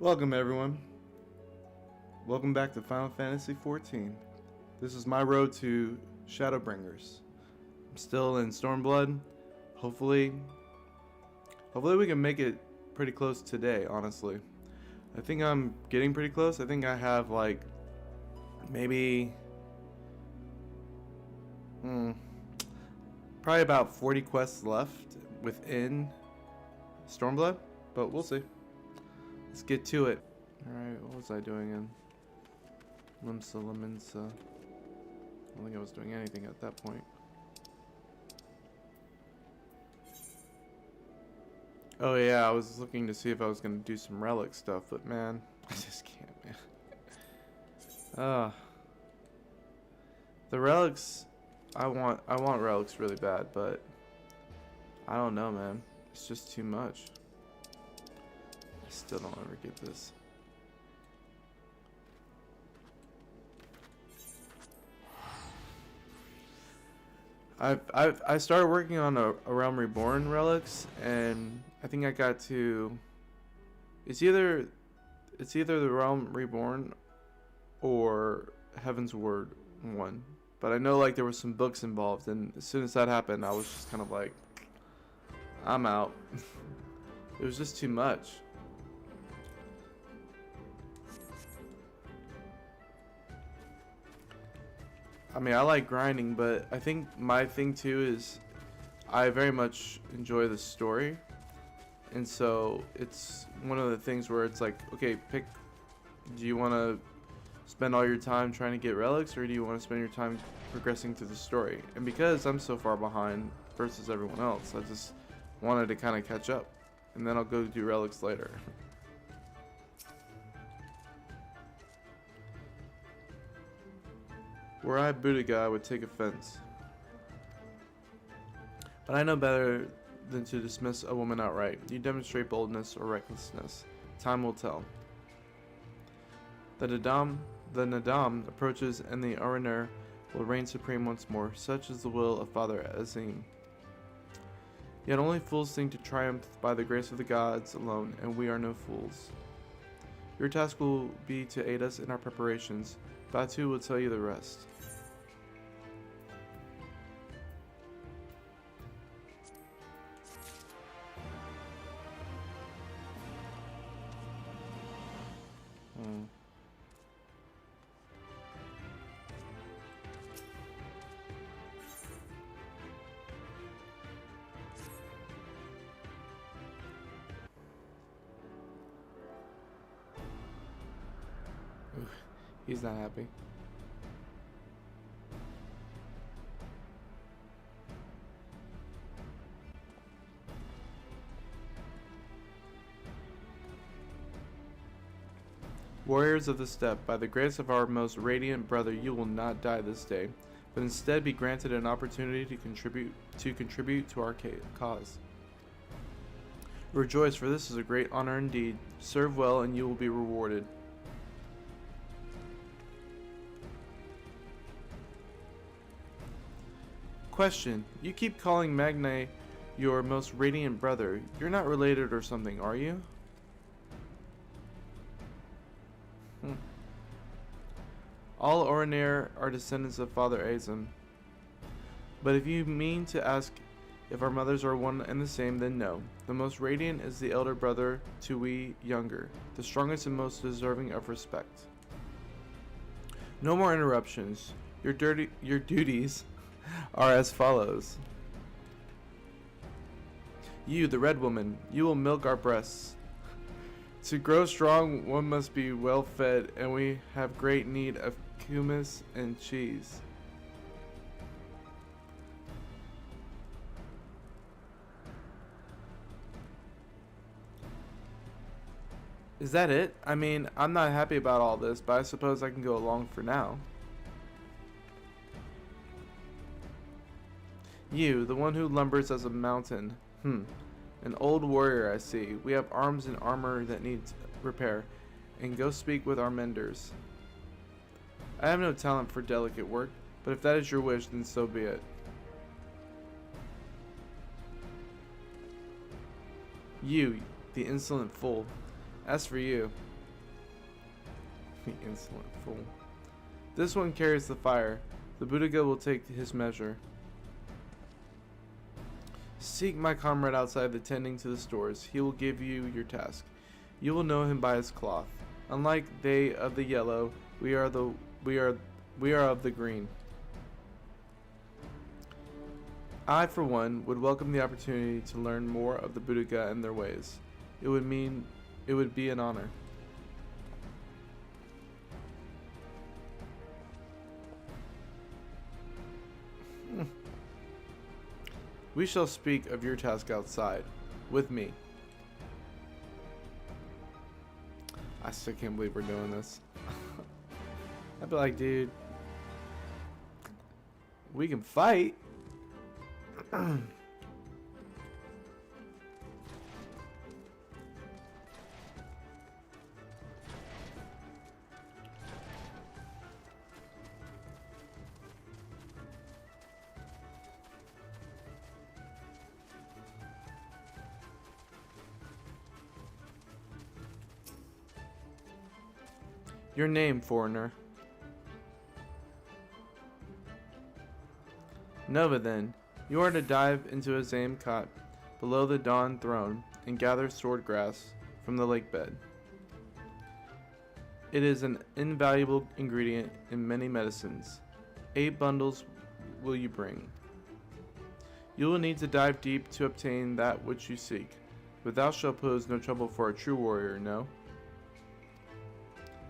Welcome everyone. Welcome back to Final Fantasy XIV. This is my road to Shadowbringers. I'm still in Stormblood. Hopefully we can make it pretty close today, honestly. I think I'm getting pretty close. I think I have like maybe probably about 40 quests left within Stormblood, but we'll see. Let's get to it. Alright, what was I doing in Limsa Limensa? I don't think I was doing anything at that point. Oh yeah, I was looking to see if I was gonna do some relic stuff, but man, I just can't, man. The relics, I want relics really bad, but I don't know, man. It's just too much. I still don't ever get this. I started working on a Realm Reborn relics, and I think I got to. It's either the Realm Reborn or Heaven's Word 1, but I know like there were some books involved, and as soon as that happened, I was just kind of like, I'm out. It was just too much. I mean, I like grinding, but I think my thing too is I very much enjoy the story. And so it's one of the things where it's like, okay, pick, do you want to spend all your time trying to get relics, or do you want to spend your time progressing through the story? And because I'm so far behind versus everyone else, I just wanted to kind of catch up. And then I'll go do relics later. Were I a Buddha guy, I would take offense. But I know better than to dismiss a woman outright. You demonstrate boldness or recklessness. Time will tell. The Nadam approaches, and the Araner will reign supreme once more. Such is the will of Father Azim. Yet only fools think to triumph by the grace of the gods alone, and we are no fools. Your task will be to aid us in our preparations. Batu will tell you the rest. He's not happy. Warriors of the Steppe, by the grace of our most radiant brother, you will not die this day, but instead be granted an opportunity to contribute to our cause. Rejoice, for this is a great honor indeed. Serve well, and you will be rewarded. Question: you keep calling Magne your most radiant brother. You're not related or something, are you? All Oraneer are descendants of Father Azim. But if you mean to ask if our mothers are one and the same, then no. The most radiant is the elder brother to we younger, the strongest and most deserving of respect. No more interruptions. Your duties are as follows. You, the red woman, you will milk our breasts. To grow strong, one must be well fed, and we have great need of hummus and cheese. Is that it? I mean, I'm not happy about all this, but I suppose I can go along for now. You, the one who lumbers as a mountain. An old warrior, I see. We have arms and armor that needs repair. And go speak with our menders. I have no talent for delicate work, but if that is your wish, then so be it. You, the insolent fool. As for you, The insolent fool. This one carries the fire. The Buddha will take his measure. Seek my comrade outside the tending to the stores. He will give you your task. You will know him by his cloth. Unlike they of the yellow, we are of the green. I, for one, would welcome the opportunity to learn more of the Buddha and their ways. It would be an honor. We shall speak of your task outside, with me. I still can't believe we're doing this. I'd be like, dude, we can fight. Your name, foreigner. Nova, then. You are to dive into a Zame cot below the Dawn Throne and gather sword grass from the lake bed. It is an invaluable ingredient in many medicines. 8 bundles will you bring. You will need to dive deep to obtain that which you seek, but thou shalt pose no trouble for a true warrior, no?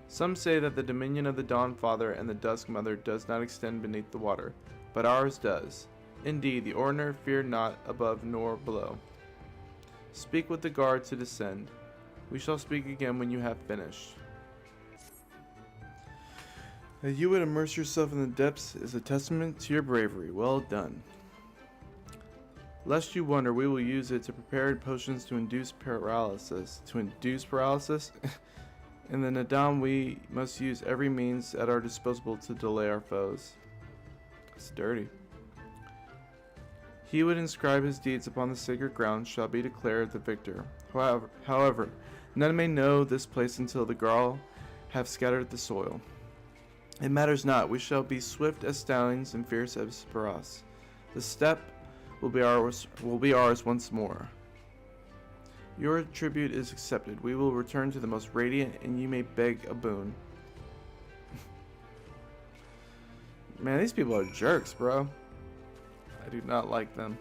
Some say that the dominion of the Dawn Father and the Dusk Mother does not extend beneath the water, but ours does. Indeed, the ordiner fear not above nor below. Speak with the guard to descend. We shall speak again when you have finished. That you would immerse yourself in the depths is a testament to your bravery. Well done. Lest you wonder, we will use it to prepare potions to induce paralysis. To induce paralysis? In the Nadam, we must use every means at our disposal to delay our foes. It's dirty. He who would inscribe his deeds upon the sacred ground shall be declared the victor. However, none may know this place until the Garl have scattered the soil. It matters not. We shall be swift as stallions and fierce as Paras. The steppe will be ours once more. Your tribute is accepted. We will return to the most radiant, and you may beg a boon. Man, these people are jerks, bro. I do not like them.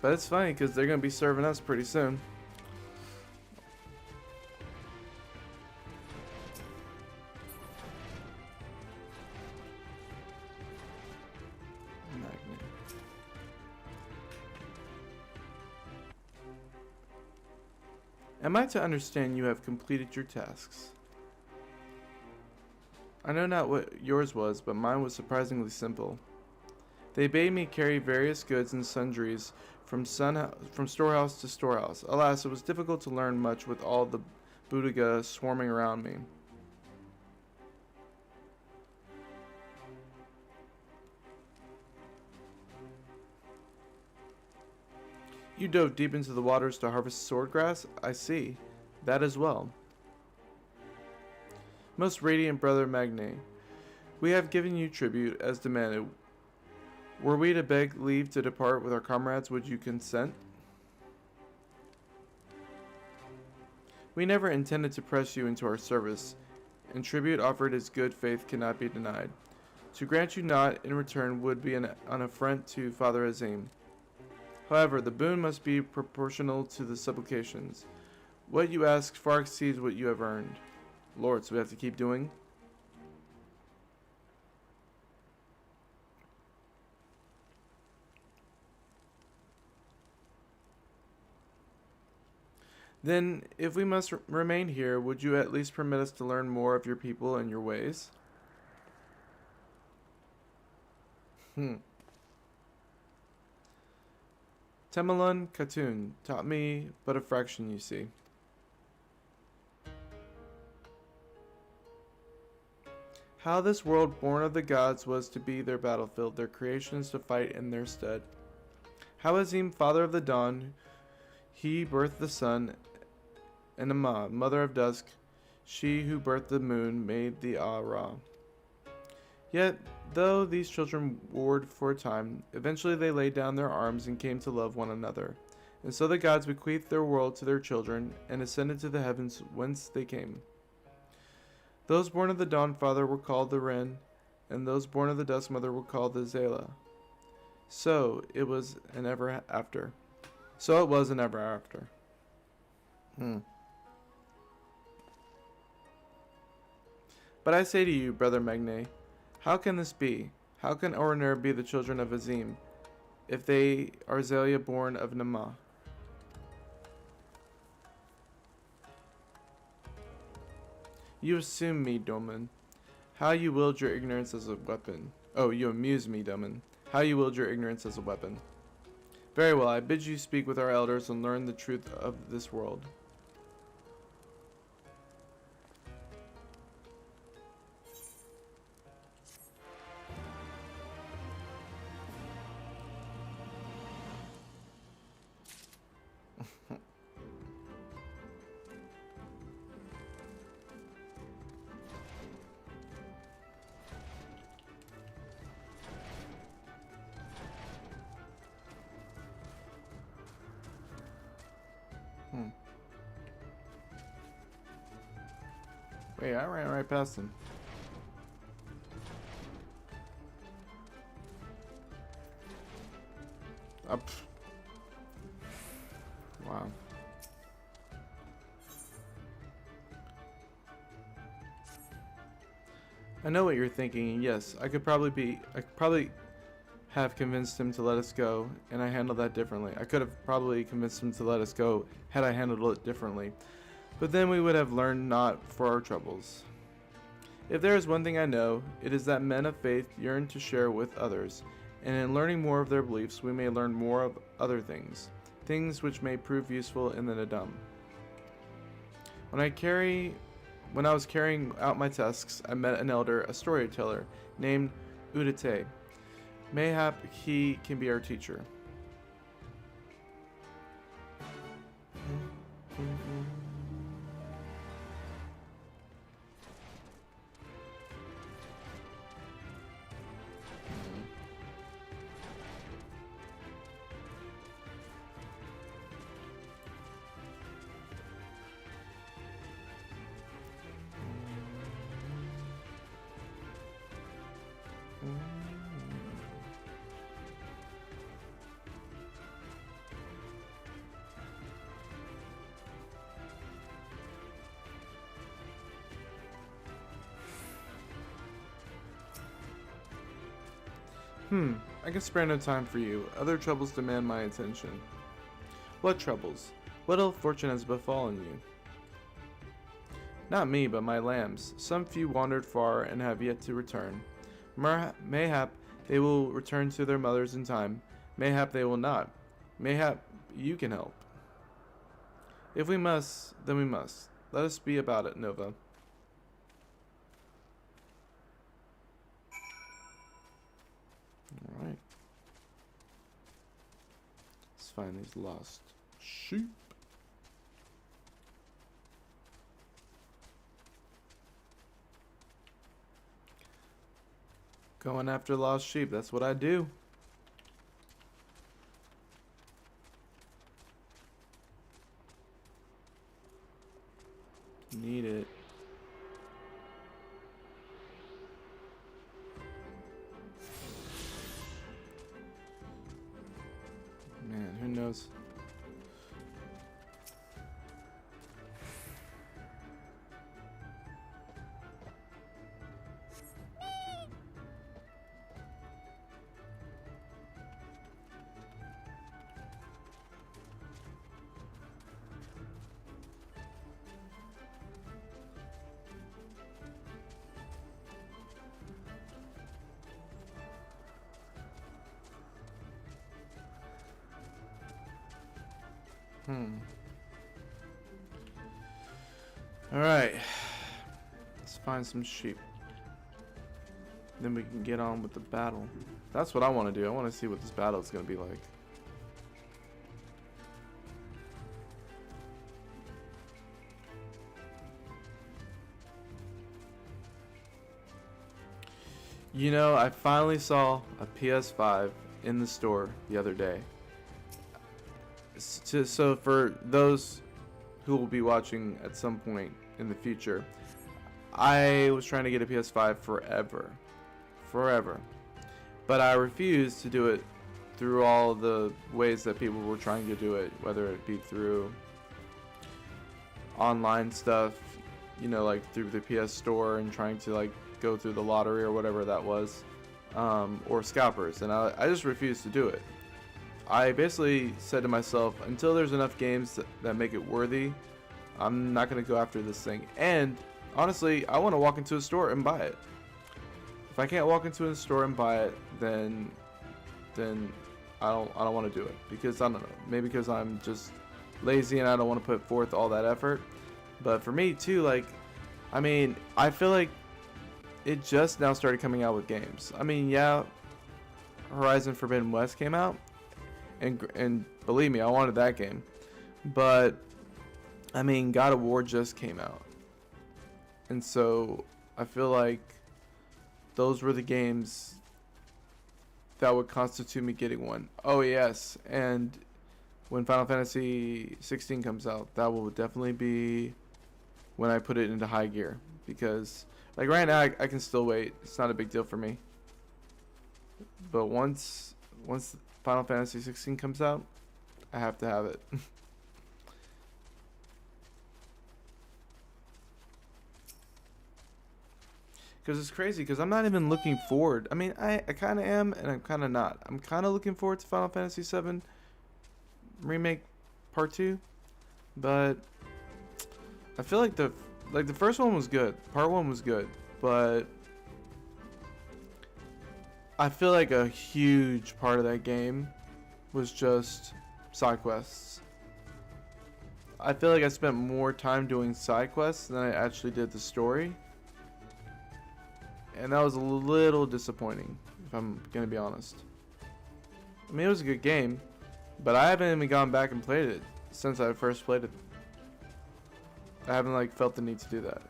But it's funny, because they're going to be serving us pretty soon. Am I to understand you have completed your tasks? I know not what yours was, but mine was surprisingly simple. They bade me carry various goods and sundries from storehouse to storehouse. Alas, it was difficult to learn much with all the Buddha swarming around me. You dove deep into the waters to harvest swordgrass? I see. That as well. Most radiant brother Magne, we have given you tribute as demanded. Were we to beg leave to depart with our comrades, would you consent? We never intended to press you into our service, and tribute offered as good faith cannot be denied. To grant you not in return would be an affront to Father Azim. However, the boon must be proportional to the supplications. What you ask far exceeds what you have earned. Lord, so we have to keep doing? Then, if we must remain here, would you at least permit us to learn more of your people and your ways? Temelun Khatun taught me but a fraction, you see. How this world born of the gods was to be their battlefield, their creations to fight in their stead. How Azim, father of the dawn, he birthed the sun, and Nama, mother of dusk, she who birthed the moon, made the Ra. Yet, though these children warred for a time, eventually they laid down their arms and came to love one another. And so the gods bequeathed their world to their children and ascended to the heavens whence they came. Those born of the Dawn Father were called the Ren, and those born of the Dusk Mother were called the Zela. So it was an ever after. So it was an ever after. But I say to you, brother Magne, how can this be? How can Orner be the children of Azim, if they are Zelia born of Nama? You assume me, Doman. How you wield your ignorance as a weapon. Oh, you amuse me, Doman. How you wield your ignorance as a weapon. Very well, I bid you speak with our elders and learn the truth of this world. Wait, I ran right past him. Up. Wow. I know what you're thinking. Yes, I could probably have convinced him to let us go, and I handled that differently. I could have probably convinced him to let us go had I handled it differently. But then we would have learned not for our troubles. If there is one thing I know, it is that men of faith yearn to share with others, and in learning more of their beliefs, we may learn more of other things, things which may prove useful in the Nadam. When I was carrying out my tasks, I met an elder, a storyteller, named Udate. Mayhap he can be our teacher. I can spare no time for you. Other troubles demand my attention. What troubles? What ill fortune has befallen you? Not me, but my lambs. Some few wandered far and have yet to return. Mayhap they will return to their mothers in time. Mayhap they will not. Mayhap you can help. If we must, then we must. Let us be about it, Nova. Alright. Let's find these lost sheep. Going after lost sheep, that's what I do. Need it. Man, who knows? Alright. Let's find some sheep. Then we can get on with the battle. That's what I want to do. I want to see what this battle is going to be like. You know, I finally saw a PS5 in the store the other day. So for those who will be watching at some point in the future, I was trying to get a PS5 forever, but I refused to do it through all the ways that people were trying to do it, whether it be through online stuff, you know, like through the PS Store and trying to like go through the lottery or whatever that was, or scalpers, and I just refused to do it. I basically said to myself, until there's enough games that make it worthy, I'm not going to go after this thing. And honestly, I want to walk into a store and buy it. If I can't walk into a store and buy it, then I don't want to do it, because I don't know, maybe because I'm just lazy and I don't want to put forth all that effort. But for me too, like, I mean, I feel like it just now started coming out with games. I mean, yeah, Horizon Forbidden West came out, and believe me, I wanted that game. But I mean, God of War just came out, and so I feel like those were the games that would constitute me getting one. Oh yes, and when Final Fantasy 16 comes out, that will definitely be when I put it into high gear, because like right now I can still wait. It's not a big deal for me. But once Final Fantasy 16 comes out, I have to have it. Because it's crazy, because I'm not even looking forward. I mean, I kind of am, and I'm kind of not. I'm kind of looking forward to Final Fantasy 7 Remake Part 2, but I feel like the first one was good. Part 1 was good, but I feel like a huge part of that game was just side quests. I feel like I spent more time doing side quests than I actually did the story. And that was a little disappointing, if I'm gonna be honest. I mean, it was a good game, but I haven't even gone back and played it since I first played it. I haven't like felt the need to do that.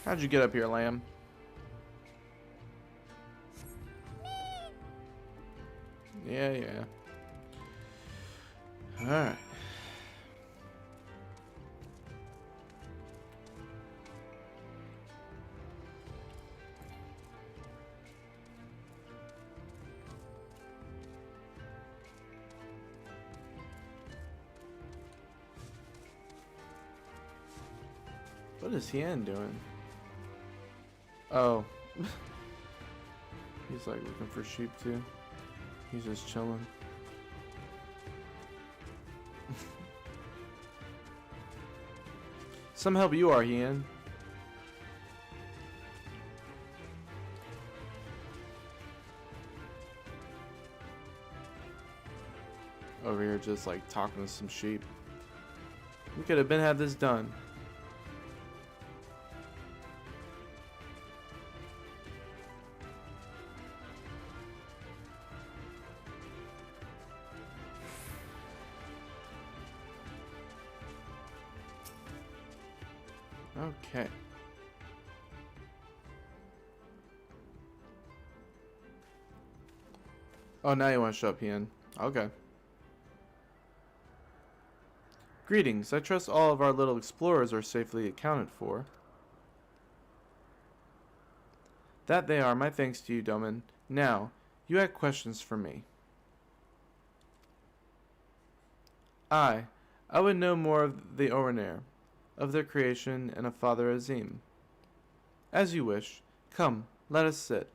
How'd you get up here, lamb? Yeah. Alright. What is Hien doing? Oh. He's like looking for sheep too. He's just chilling. Some help you are, Hien. Over here just like talking to some sheep. We could have been had this done. Okay. Oh, now you want to show up, Hien. Okay. Greetings. I trust all of our little explorers are safely accounted for. That they are. My thanks to you, Domin. Now, you had questions for me. I would know more of the Oraner, of their creation, and of Father Azim. As you wish. Come, let us sit.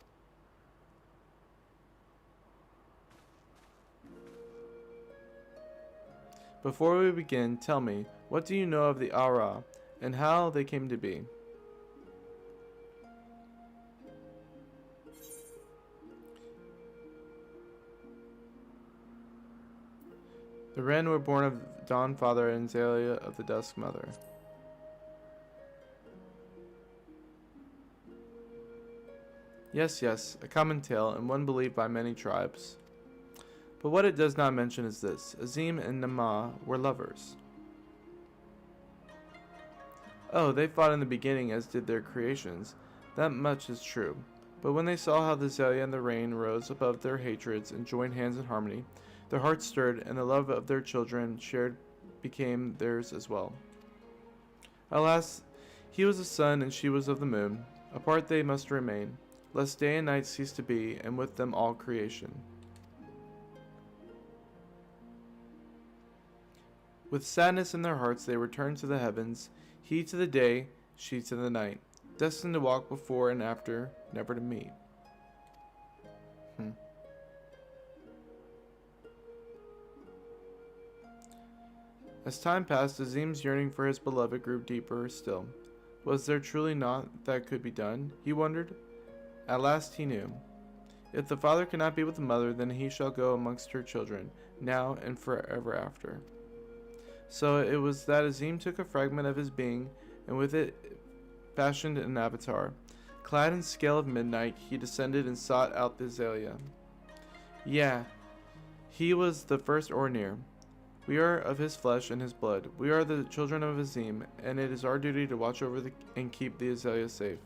Before we begin, tell me, what do you know of the Ara, and how they came to be? The Wren were born of Dawn Father and Zalia of the Dusk Mother. Yes, yes, a common tale, and one believed by many tribes. But what it does not mention is this. Azim and Nama were lovers. Oh, they fought in the beginning as did their creations. That much is true. But when they saw how the Zelia and the Rain rose above their hatreds and joined hands in harmony, their hearts stirred, and the love of their children shared became theirs as well. Alas, he was the sun and she was of the moon. Apart they must remain, lest day and night cease to be, and with them all creation. With sadness in their hearts they returned to the heavens, he to the day, she to the night, destined to walk before and after, never to meet. As time passed, Azim's yearning for his beloved grew deeper still. Was there truly naught that could be done? He wondered. At last he knew. If the father cannot be with the mother, then he shall go amongst her children, now and forever after. So it was that Azim took a fragment of his being, and with it fashioned an avatar. Clad in scale of midnight, he descended and sought out the Zelia. Yeah, he was the first Ornir. We are of his flesh and his blood. We are the children of Azim, and it is our duty to watch over and keep the Azalea safe.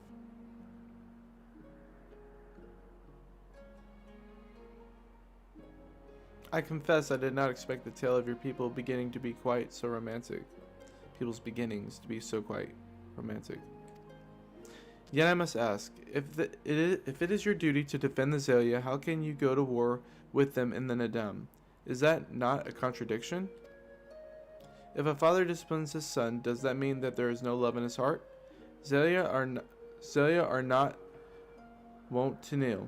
I confess I did not expect the tale of your people beginning to be quite so romantic. People's beginnings to be so quite romantic. Yet I must ask, if it is your duty to defend the Zelia, how can you go to war with them in the Nadam? Is that not a contradiction? If a father disciplines his son, does that mean that there is no love in his heart? Zelia are not wont to kneel.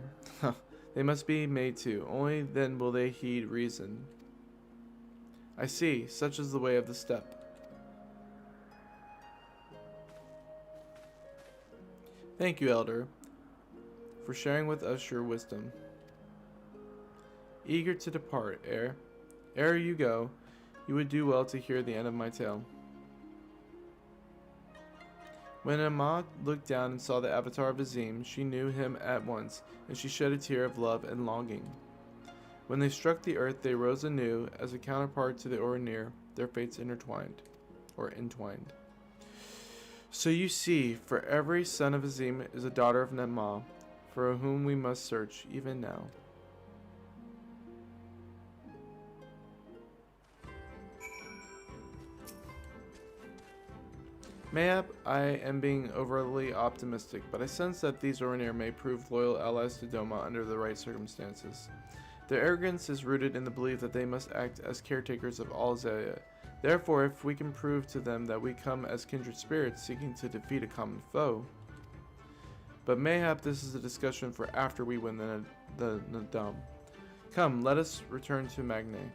They must be made to. Only then will they heed reason. I see. Such is the way of the steppe. Thank you, Elder, for sharing with us your wisdom. Eager to depart, ere you go, you would do well to hear the end of my tale. When Amma looked down and saw the avatar of Azim, she knew him at once, and she shed a tear of love and longing. When they struck the earth, they rose anew, as a counterpart to the Ornir, their fates entwined. So you see, for every son of Azim is a daughter of Nema, for whom we must search even now. Mayhap I am being overly optimistic, but I sense that these Ornir may prove loyal allies to Doma under the right circumstances. Their arrogance is rooted in the belief that they must act as caretakers of all Zelia. Therefore, if we can prove to them that we come as kindred spirits seeking to defeat a common foe. But mayhap this is a discussion for after we win the Nadam. Come, let us return to Magne.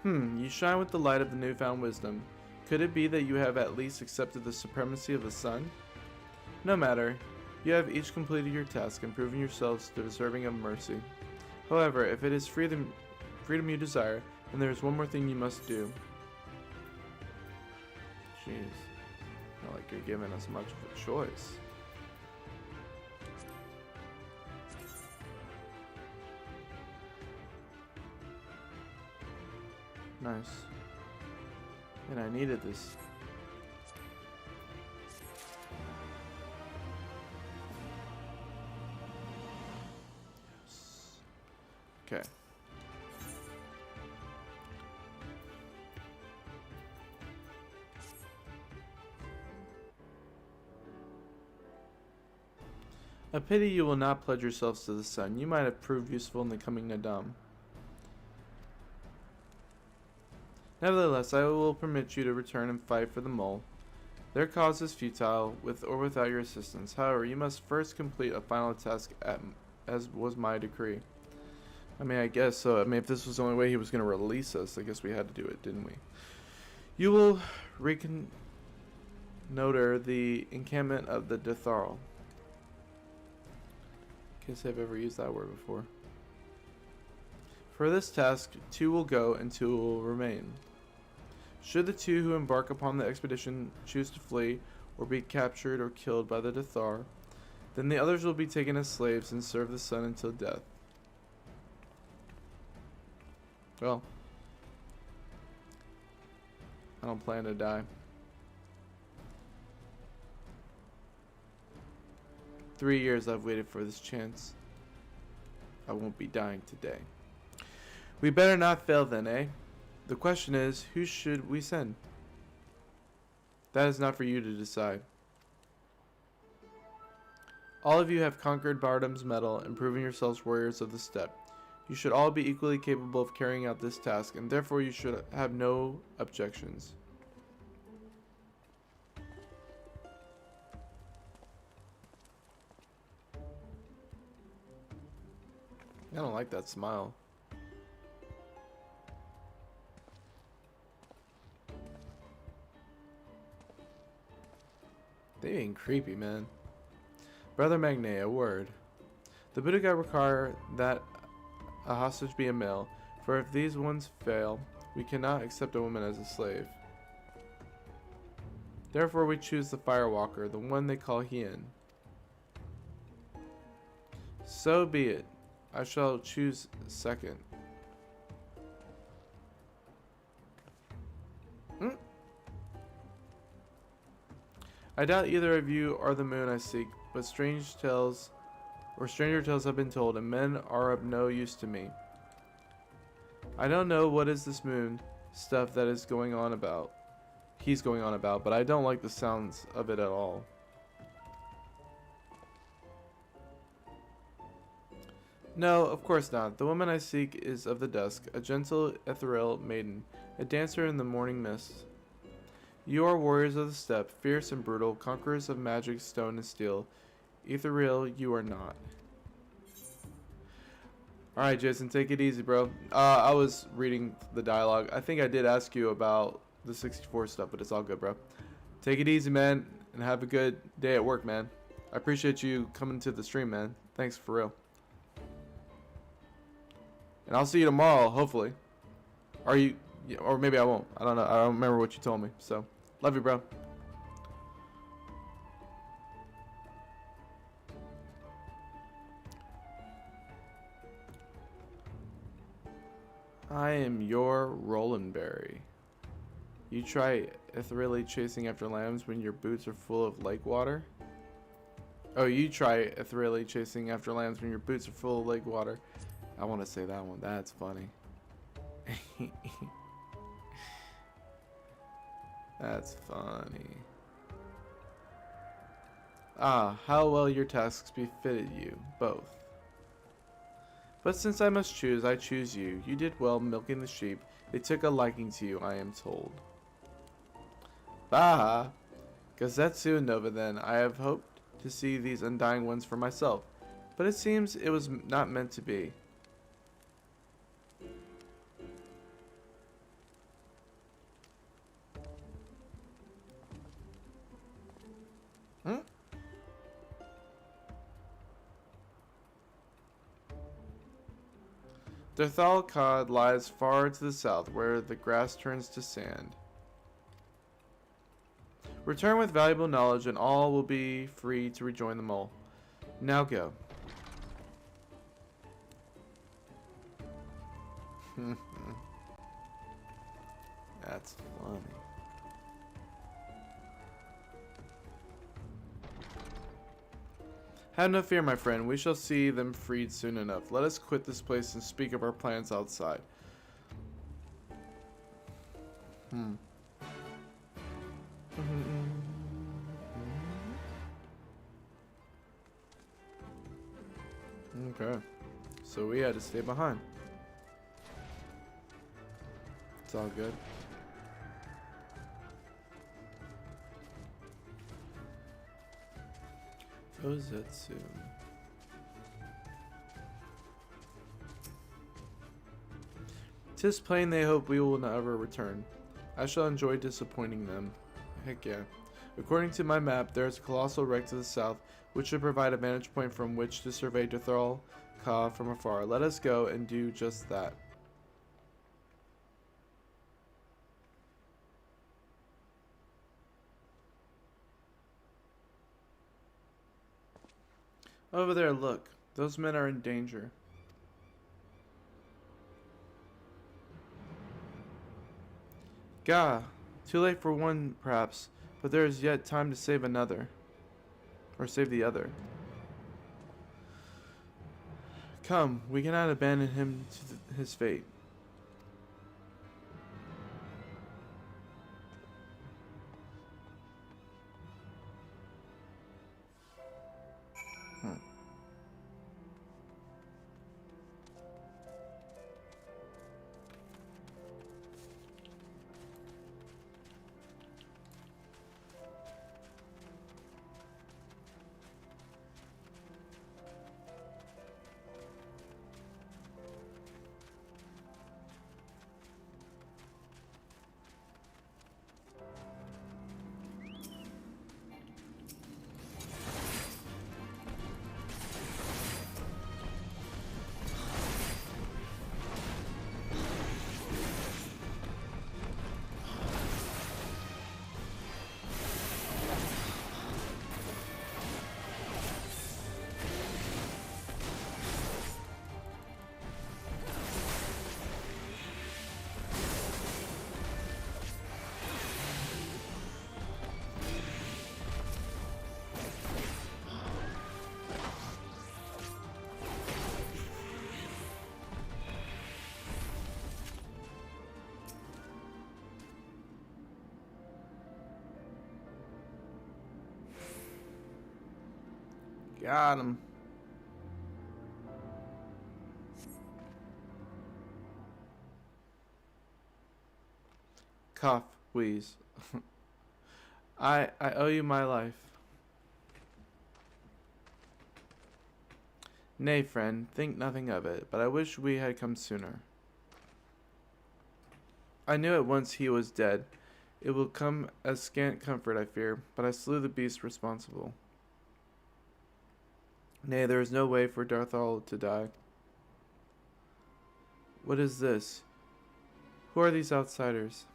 You shine with the light of the newfound wisdom. Could it be that you have at least accepted the supremacy of the sun? No matter. You have each completed your task and proven yourselves deserving of mercy. However, if it is freedom you desire, then there is one more thing you must do. Jeez. Not like you're giving us much of a choice. Nice. And I needed this. Yes. Okay. A pity you will not pledge yourselves to the sun. You might have proved useful in the coming Nadam. Nevertheless, I will permit you to return and fight for the mole. Their cause is futile, with or without your assistance. However, you must first complete a final task as was my decree. I mean, I guess so. I mean, if this was the only way he was going to release us, I guess we had to do it, didn't we? You will reconnoiter the encampment of the Detharl. Can't say I've ever used that word before. For this task, 2 will go and 2 will remain. Should the 2 who embark upon the expedition choose to flee or be captured or killed by the Dethar, then the others will be taken as slaves and serve the sun until death. Well, I don't plan to die. 3 years I've waited for this chance. I won't be dying today. We better not fail then, eh? The question is, who should we send? That is not for you to decide. All of you have conquered Bardam's metal and proven yourselves warriors of the steppe. You should all be equally capable of carrying out this task, and therefore you should have no objections. I don't like that smile. They being creepy, man. Brother Magne, a word. The Buddha God require that a hostage be a male, for if these ones fail, we cannot accept a woman as a slave. Therefore we choose the Firewalker, the one they call Hien. So be it. I shall choose second. I doubt either of you are the moon I seek, but strange tales or stranger tales have been told, and men are of no use to me. I don't know what is this moon stuff that is going on about. He's going on about, but I don't like the sounds of it at all. No, of course not. The woman I seek is of the dusk, a gentle, ethereal maiden, a dancer in the morning mist. You are warriors of the steppe, fierce and brutal, conquerors of magic, stone, and steel. Ethereal, you are not. Alright, Jason, take it easy, bro. I was reading the dialogue. I think I did ask you about the 64 stuff, but it's all good, bro. Take it easy, man, and have a good day at work, man. I appreciate you coming to the stream, man. Thanks, for real. And I'll see you tomorrow, hopefully. Or maybe I won't. I don't know. I don't remember what you told me, so... Love you, bro. I am your Rolandberry. You try ethereally chasing after lambs when your boots are full of lake water? Oh, you try ethereally chasing after lambs when your boots are full of lake water. I want to say that one. That's funny. That's funny. Ah, how well your tasks befitted you, both. But since I must choose, I choose you. You did well milking the sheep. They took a liking to you, I am told. Baha! Gazetsu and Nova then. I have hoped to see these undying ones for myself, but it seems it was not meant to be. Derthal Cod lies far to the south, where the grass turns to sand. Return with valuable knowledge, and all will be free to rejoin the mole. Now go. That's funny. Have no fear, my friend. We shall see them freed soon enough. Let us quit this place and speak of our plans outside. Okay. So we had to stay behind. It's all good. Ozetsu. "'Tis plain they hope we will never return. I shall enjoy disappointing them." Heck yeah. "According to my map, there is a colossal wreck to the south, which should provide a vantage point from which to survey Dothral Ka from afar. Let us go and do just that." "Over there, look. Those men are in danger." "Gah, too late for one, perhaps, but there is yet time to save another. Or save the other. Come, we cannot abandon him to his fate." Hmm. Got him. Cough, wheeze. I owe you my life. Nay, friend, think nothing of it, but I wish we had come sooner. I knew at once he was dead. It will come as scant comfort, I fear, but I slew the beast responsible. Nay, there is no way for Darthal to die. What is this? Who are these outsiders?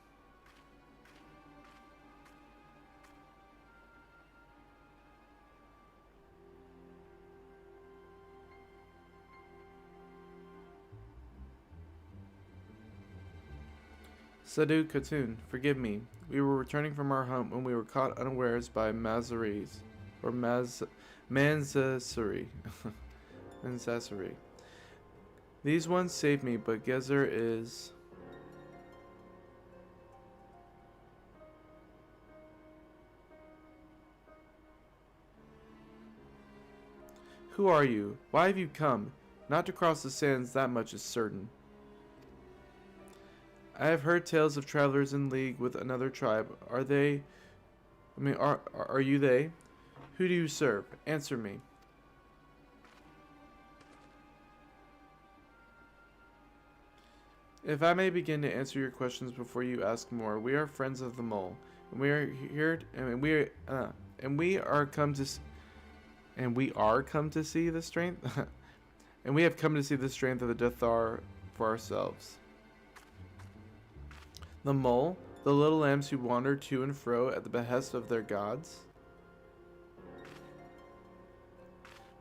Sadu Khatun, forgive me. We were returning from our hunt when we were caught unawares by Mazaris, or Manzasuri. Manzasuri. These ones saved me, but Gezer is... Who are you? Why have you come? Not to cross the sands, that much is certain. I have heard tales of travelers in league with another tribe. Are you they? Who do you serve? Answer me. If I may begin to answer your questions before you ask more, we are friends of the mole, and we are here, we are come to see the strength, and we have come to see the strength of the Dathar for ourselves. The mole, the little lambs who wander to and fro at the behest of their gods.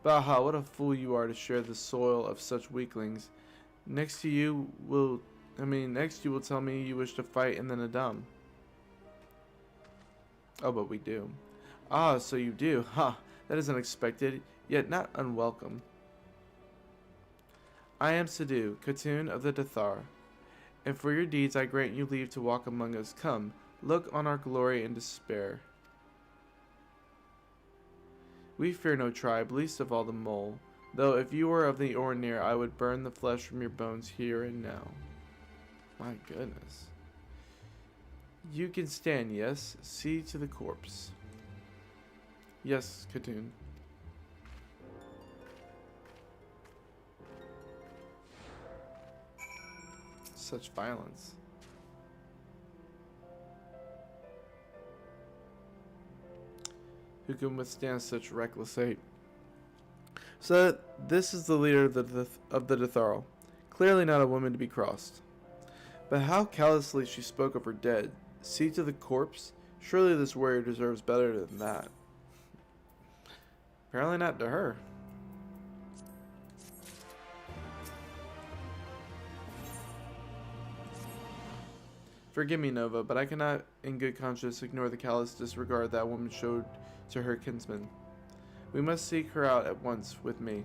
Baha, what a fool you are to share the soil of such weaklings. Next you will tell me you wish to fight in the Nadam. Oh, but we do. Ah, so you do. Ha, that is unexpected, yet not unwelcome. I am Sadu, Khatun of the Dathar, and for your deeds I grant you leave to walk among us. Come, look on our glory and despair. We fear no tribe, least of all the mole. Though if you were of the ordinary, I would burn the flesh from your bones here and now. My goodness. You can stand, yes? See to the corpse. Yes, Khatoon. Such violence. Who can withstand such reckless hate? So this is the leader of the Dethal. Clearly not a woman to be crossed. But how callously she spoke of her dead. See to the corpse? Surely this warrior deserves better than that. Apparently not to her. Forgive me, Nova, but I cannot in good conscience ignore the callous disregard that woman showed to her kinsman. We must seek her out at once with me.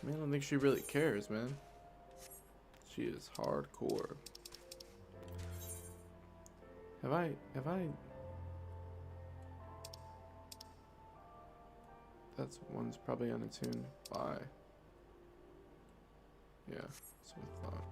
Man, I don't think she really cares, man. She is hardcore. Have I... That's one's probably unattuned. Why? Yeah, that's what I thought.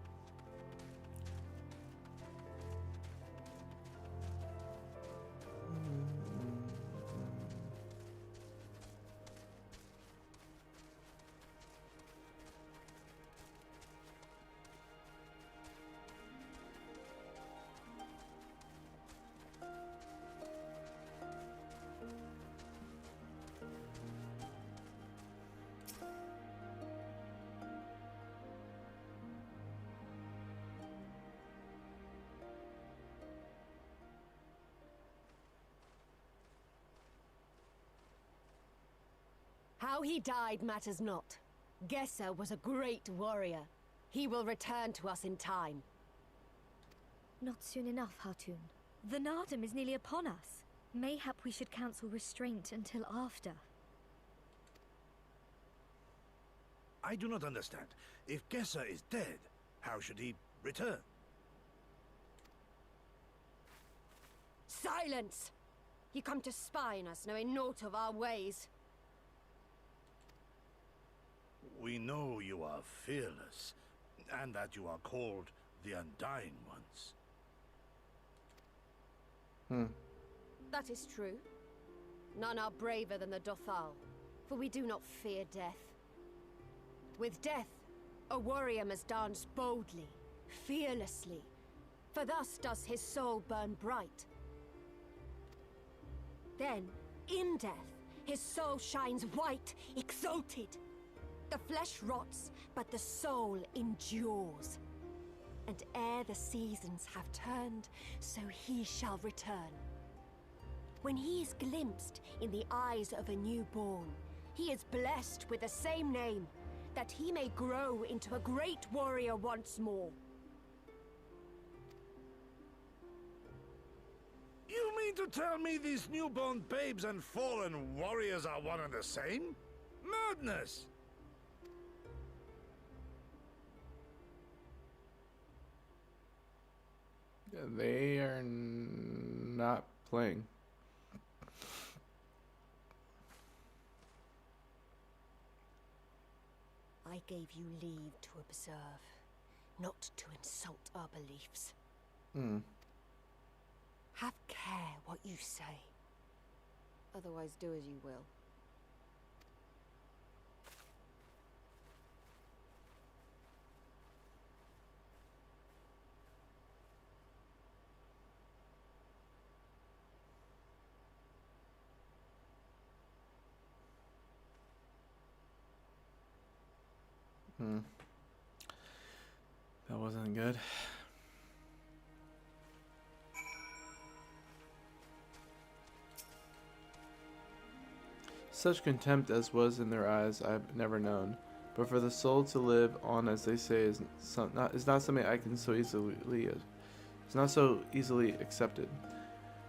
How he died matters not. Gesser was a great warrior. He will return to us in time. Not soon enough, Hartoon. The Nardum is nearly upon us. Mayhap we should counsel restraint until after. I do not understand. If Gesser is dead, how should he return? Silence! You come to spy on us, knowing naught of our ways. We know you are fearless, and that you are called the Undying Ones. That is true. None are braver than the Dethal, for we do not fear death. With death, a warrior must dance boldly, fearlessly, for thus does his soul burn bright. Then, in death, his soul shines white, exalted. The flesh rots, but the soul endures. And ere the seasons have turned, so he shall return. When he is glimpsed in the eyes of a newborn, he is blessed with the same name, that he may grow into a great warrior once more. You mean to tell me these newborn babes and fallen warriors are one and the same? Madness! They are not playing. I gave you leave to observe, not to insult our beliefs. Have care what you say. Otherwise, do as you will. That wasn't good. Such contempt as was in their eyes I have never known, but for the soul to live on as they say is not something I can so easily it's not so easily accepted.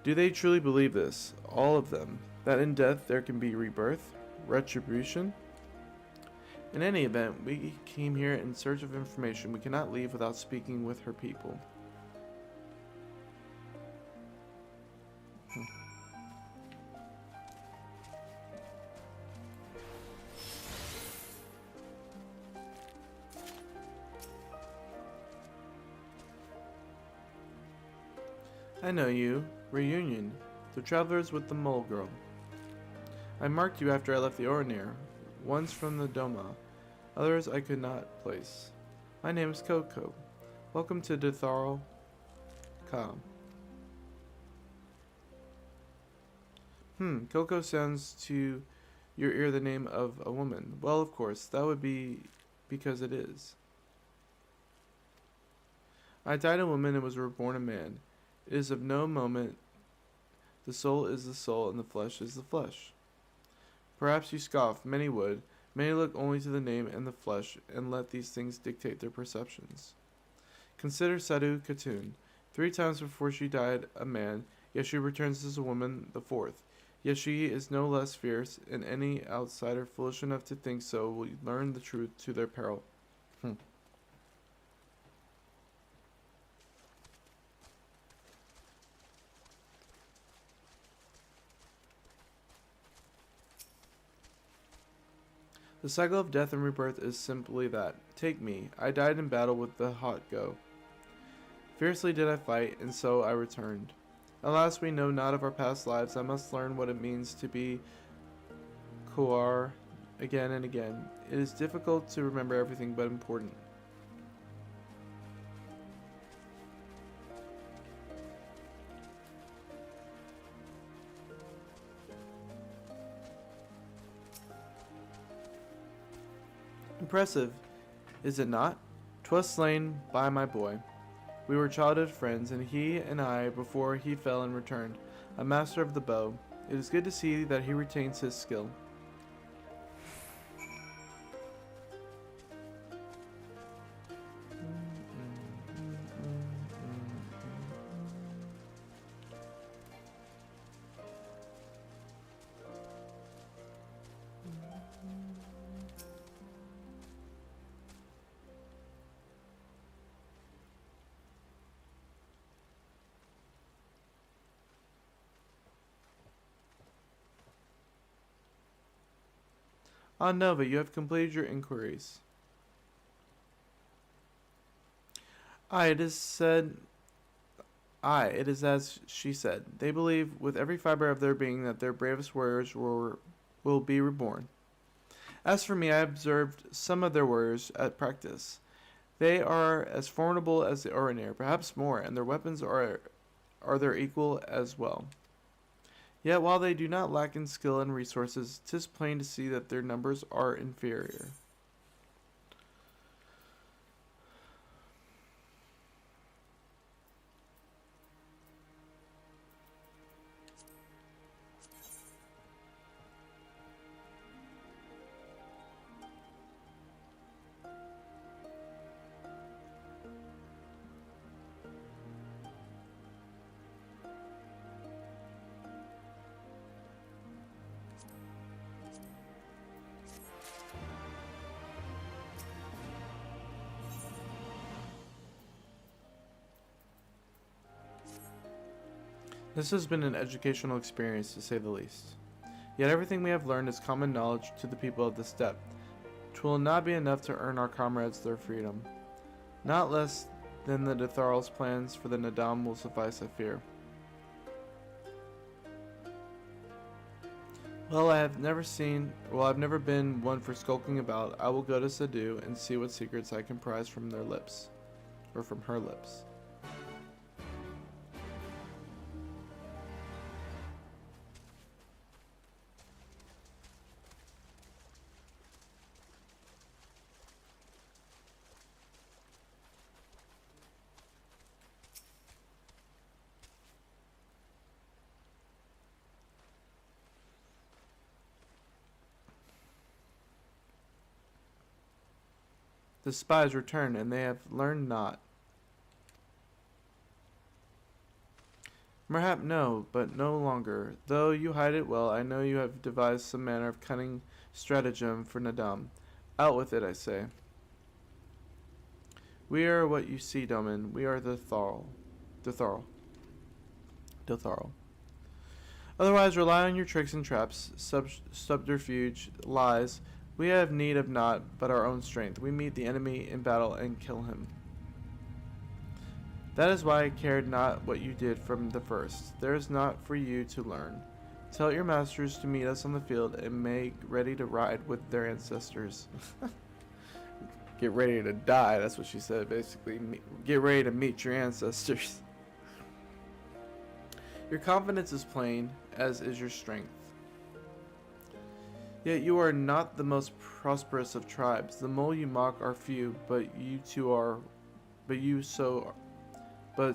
Do they truly believe this, all of them, that in death there can be rebirth, retribution? In any event, we came here in search of information. We cannot leave without speaking with her people. I know you. Reunion. The travelers with the mole girl. I marked you after I left the Orinir. One's from the Doma. Others I could not place. My name is Coco. Welcome to Ditharl Ka. Coco sounds to your ear the name of a woman. Well, of course, that would be because it is. I died a woman and was reborn a man. It is of no moment. The soul is the soul, and the flesh is the flesh. Perhaps you scoff. Many would. Many look only to the name and the flesh, and let these things dictate their perceptions. Consider Sadu Khatun. 3 times before she died a man, yet she returns as a woman the 4th. Yet she is no less fierce, and any outsider foolish enough to think so will learn the truth to their peril. The cycle of death and rebirth is simply that. Take me. I died in battle with the hot go. Fiercely did I fight, and so I returned. Alas, we know not of our past lives. I must learn what it means to be Koar again and again. It is difficult to remember everything, but important. Impressive, is it not? 'Twas slain by my boy. We were childhood friends, and he and I, before he fell and returned, a master of the bow. It is good to see that he retains his skill. Ah, Nova, you have completed your inquiries. It is as she said. They believe with every fiber of their being that their bravest warriors will be reborn. As for me, I observed some of their warriors at practice. They are as formidable as the Orinir, perhaps more, and their weapons are their equal as well. Yet while they do not lack in skill and resources, 'tis plain to see that their numbers are inferior. This has been an educational experience, to say the least. Yet everything we have learned is common knowledge to the people of the steppe. 'Twill not be enough to earn our comrades their freedom. Not less than the Ditharl's plans for the Nadam will suffice, I fear. Well, I've never been one for skulking about. I will go to Sadu and see what secrets I can prise from their lips. Or from her lips. The spies return, and they have learned not. Mayhap no, but no longer. Though you hide it well, I know you have devised some manner of cunning stratagem for Nadam. Out with it, I say. We are what you see, Domin. We are the Tharl. Dotharl. Otherwise, rely on your tricks and traps, subterfuge, lies. We have need of naught but our own strength. We meet the enemy in battle and kill him. That is why I cared not what you did from the first. There is naught for you to learn. Tell your masters to meet us on the field and make ready to ride with their ancestors. Get ready to die, that's what she said, basically. Get ready to meet your ancestors. Your confidence is plain, as is your strength. Yet you are not the most prosperous of tribes. The mole you mock are few, but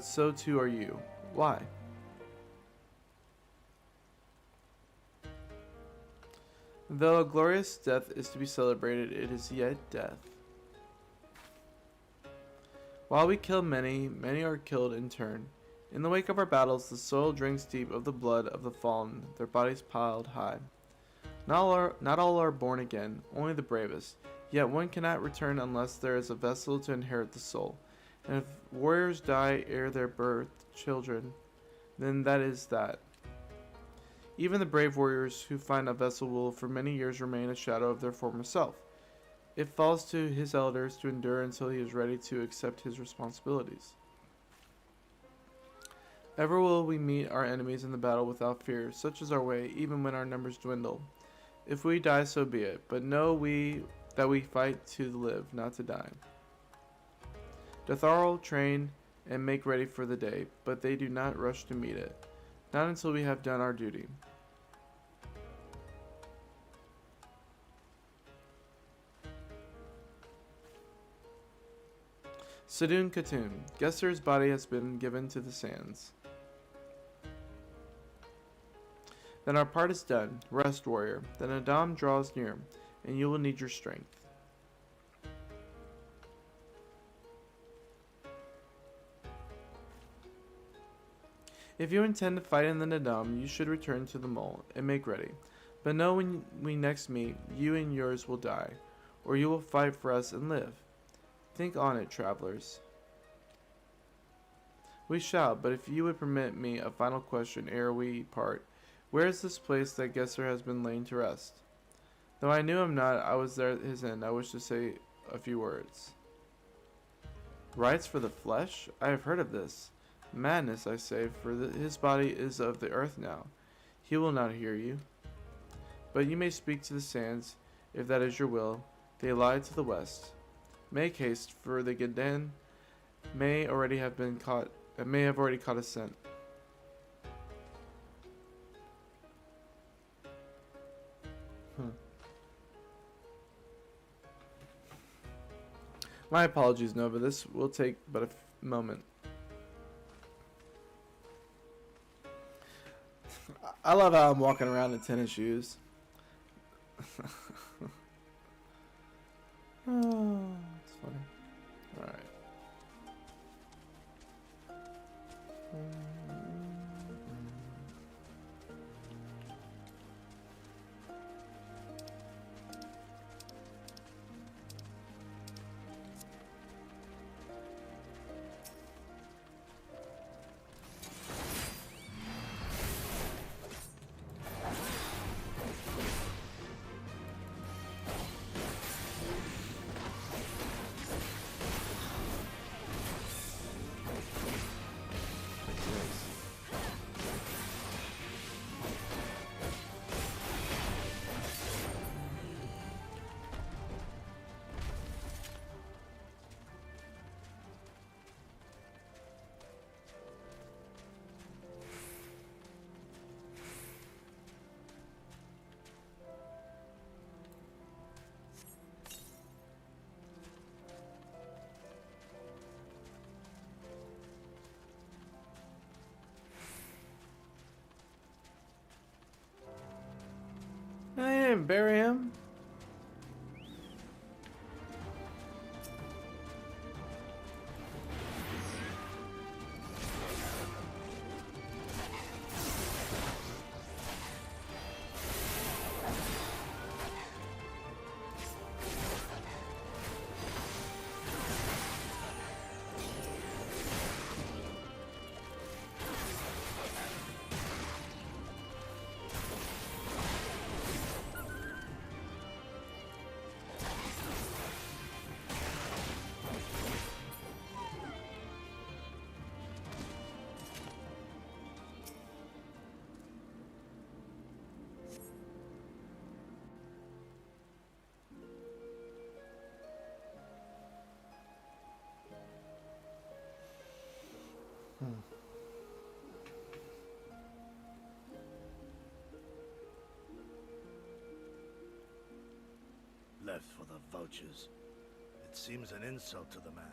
so too are you. Why? Though a glorious death is to be celebrated, it is yet death. While we kill many, many are killed in turn. In the wake of our battles, the soil drinks deep of the blood of the fallen, their bodies piled high. Not all are born again, only the bravest. Yet one cannot return unless there is a vessel to inherit the soul. And if warriors die ere their birth children, then that is that. Even the brave warriors who find a vessel will for many years remain a shadow of their former self. It falls to his elders to endure until he is ready to accept his responsibilities. Ever will we meet our enemies in the battle without fear, such is our way, even when our numbers dwindle. If we die, so be it, but know that we fight to live, not to die. Dotharl train and make ready for the day, but they do not rush to meet it, not until we have done our duty. Sedun Khatun. Gesser's body has been given to the sands. Then our part is done. Rest, warrior. Then Adam draws near, and you will need your strength. If you intend to fight in the Nadam, you should return to the mole and make ready. But know when we next meet, you and yours will die, or you will fight for us and live. Think on it, travelers. We shall, but if you would permit me a final question ere we part, where is this place that Gesser has been laid to rest? Though I knew him not, I was there at his end. I wish to say a few words. Rites for the flesh? I have heard of this. Madness, I say, for his body is of the earth now. He will not hear you. But you may speak to the sands, if that is your will. They lie to the west. Make haste, for the Gedan may have already caught a scent. My apologies, Nova. This will take but a moment. I love how I'm walking around in tennis shoes. Oh, it's funny. Alright. I didn't bury him. left for the vultures. It seems an insult to the man.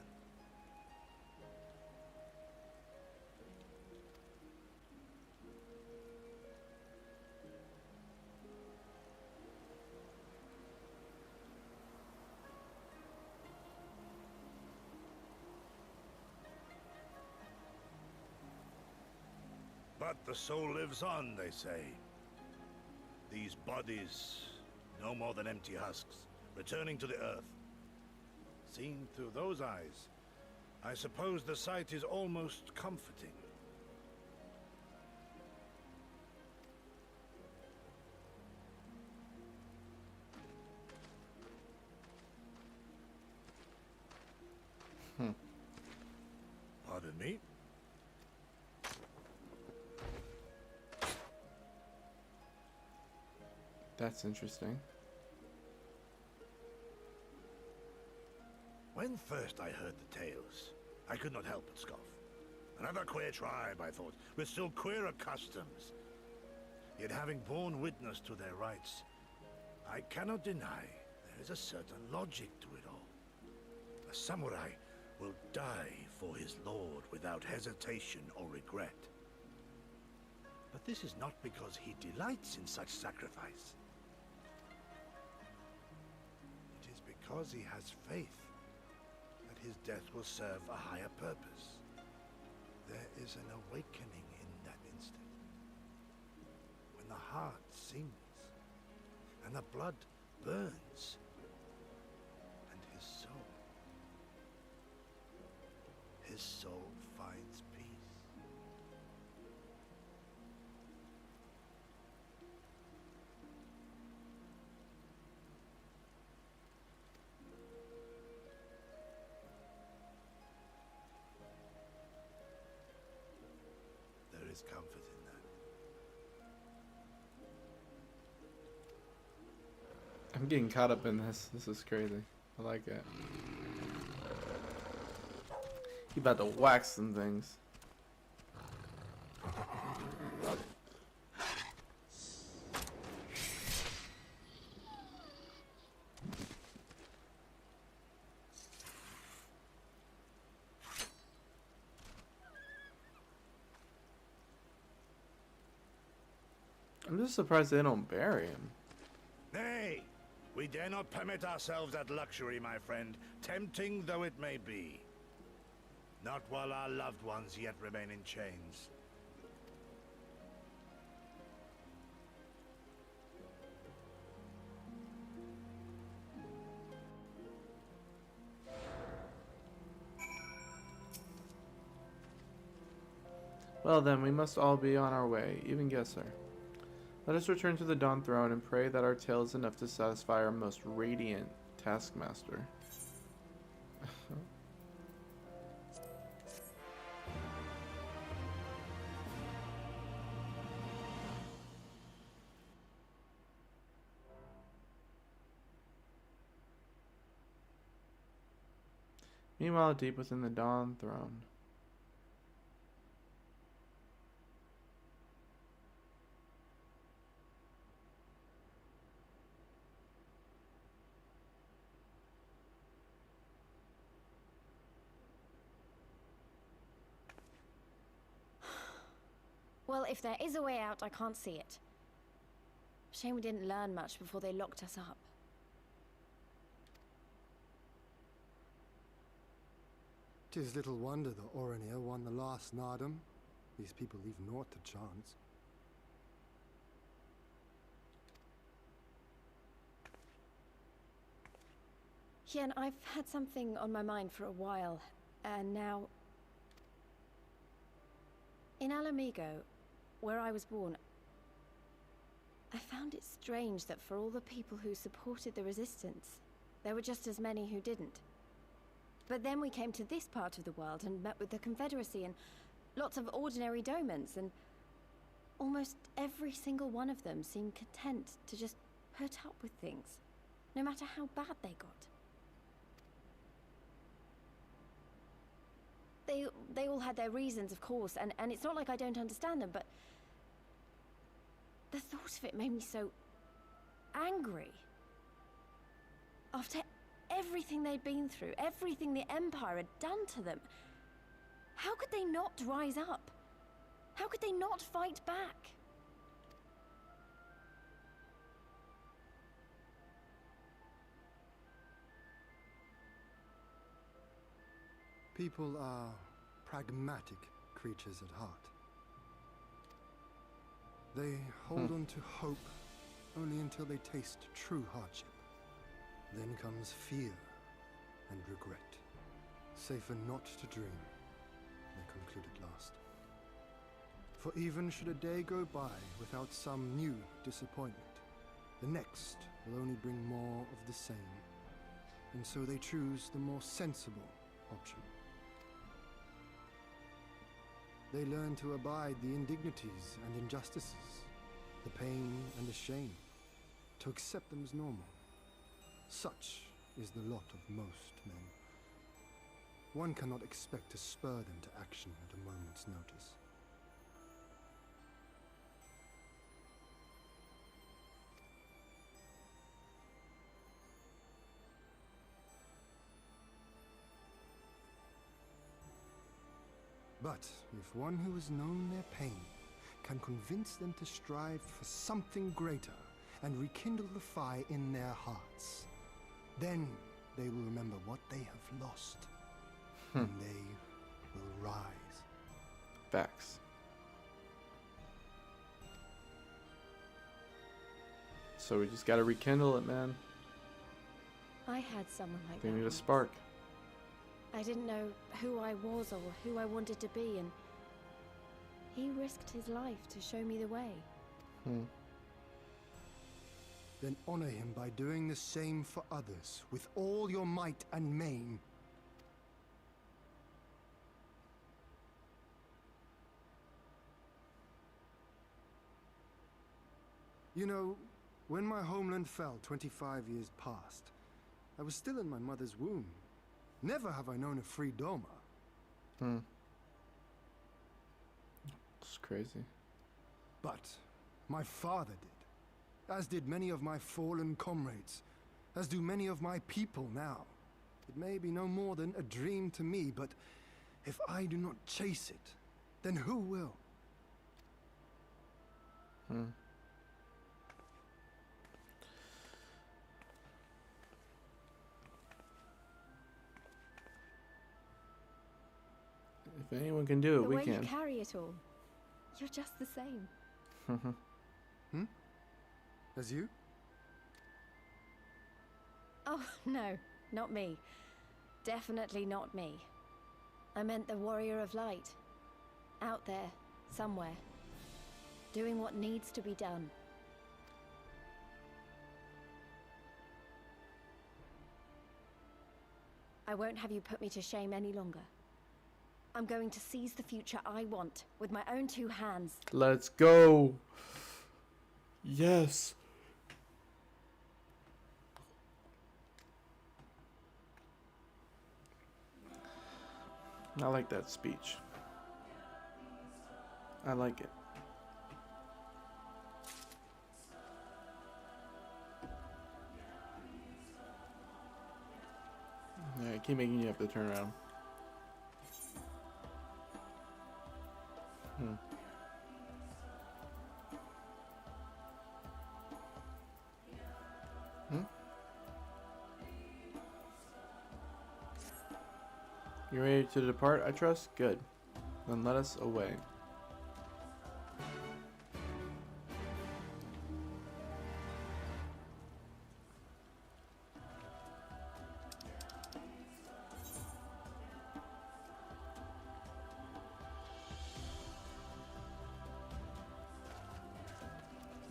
But the soul lives on, they say. These bodies, no more than empty husks, returning to the earth. Seen through those eyes, I suppose the sight is almost comforting. Pardon me? That's interesting. When first I heard the tales, I could not help but scoff. Another queer tribe, I thought, with still queerer customs. Yet having borne witness to their rites, I cannot deny there is a certain logic to it all. A samurai will die for his lord without hesitation or regret. But this is not because he delights in such sacrifice. It is because he has faith that his death will serve a higher purpose. There is an awakening in that instant, when the heart sings and the blood burns, and his soul finds peace. There is comfort in that. I'm getting caught up in this. This is crazy. I like it. You about to whack some things. I'm just surprised they don't bury him. Nay, we dare not permit ourselves that luxury, my friend, tempting though it may be. Not while our loved ones yet remain in chains. Well then, we must all be on our way, even Gesser. Let us return to the Dawn Throne and pray that our tale is enough to satisfy our most radiant taskmaster. Meanwhile, deep within the Dawn Throne. Well, if there is a way out, I can't see it. Shame we didn't learn much before they locked us up. Tis little wonder the Orinir won the last Nardum. These people leave naught to chance. Yeah, and I've had something on my mind for a while, and now... In Alamigo, where I was born, I found it strange that for all the people who supported the Resistance, there were just as many who didn't. But then we came to this part of the world and met with the Confederacy and lots of ordinary domans, and almost every single one of them seemed content to just put up with things, no matter how bad they got. They all had their reasons, of course, and it's not like I don't understand them, but the thought of it made me so angry. After everything they'd been through, everything the Empire had done to them, how could they not rise up? How could they not fight back? People are pragmatic creatures at heart. They hold on to hope only until they taste true hardship. Then comes fear and regret. Safer not to dream, they conclude at last. For even should a day go by without some new disappointment, the next will only bring more of the same. And so they choose the more sensible option. They learn to abide the indignities and injustices, the pain and the shame, to accept them as normal. Such is the lot of most men. One cannot expect to spur them to action at a moment's notice. But if one who has known their pain can convince them to strive for something greater and rekindle the fire in their hearts, then they will remember what they have lost, and they will rise. Facts. So we just gotta rekindle it, man. I had someone like They that need a once. spark. I didn't know who I was or who I wanted to be, and he risked his life to show me the way. Then honor him by doing the same for others with all your might and main. You know, when my homeland fell 25 years past, I was still in my mother's womb. Never have I known a free Doma. It's crazy. But my father did, as did many of my fallen comrades, as do many of my people now. It may be no more than a dream to me, but if I do not chase it, then who will? If anyone can do it, The we way you can. carry it all, you're just the same. As you? Oh, no, not me. Definitely not me. I meant the warrior of light. Out there, somewhere. Doing what needs to be done. I won't have you put me to shame any longer. I'm going to seize the future I want with my own two hands. Let's go. Yes. I like that speech. I like it. Yeah, I keep making you have to turn around. You ready to depart, I trust? Good. Then let us away.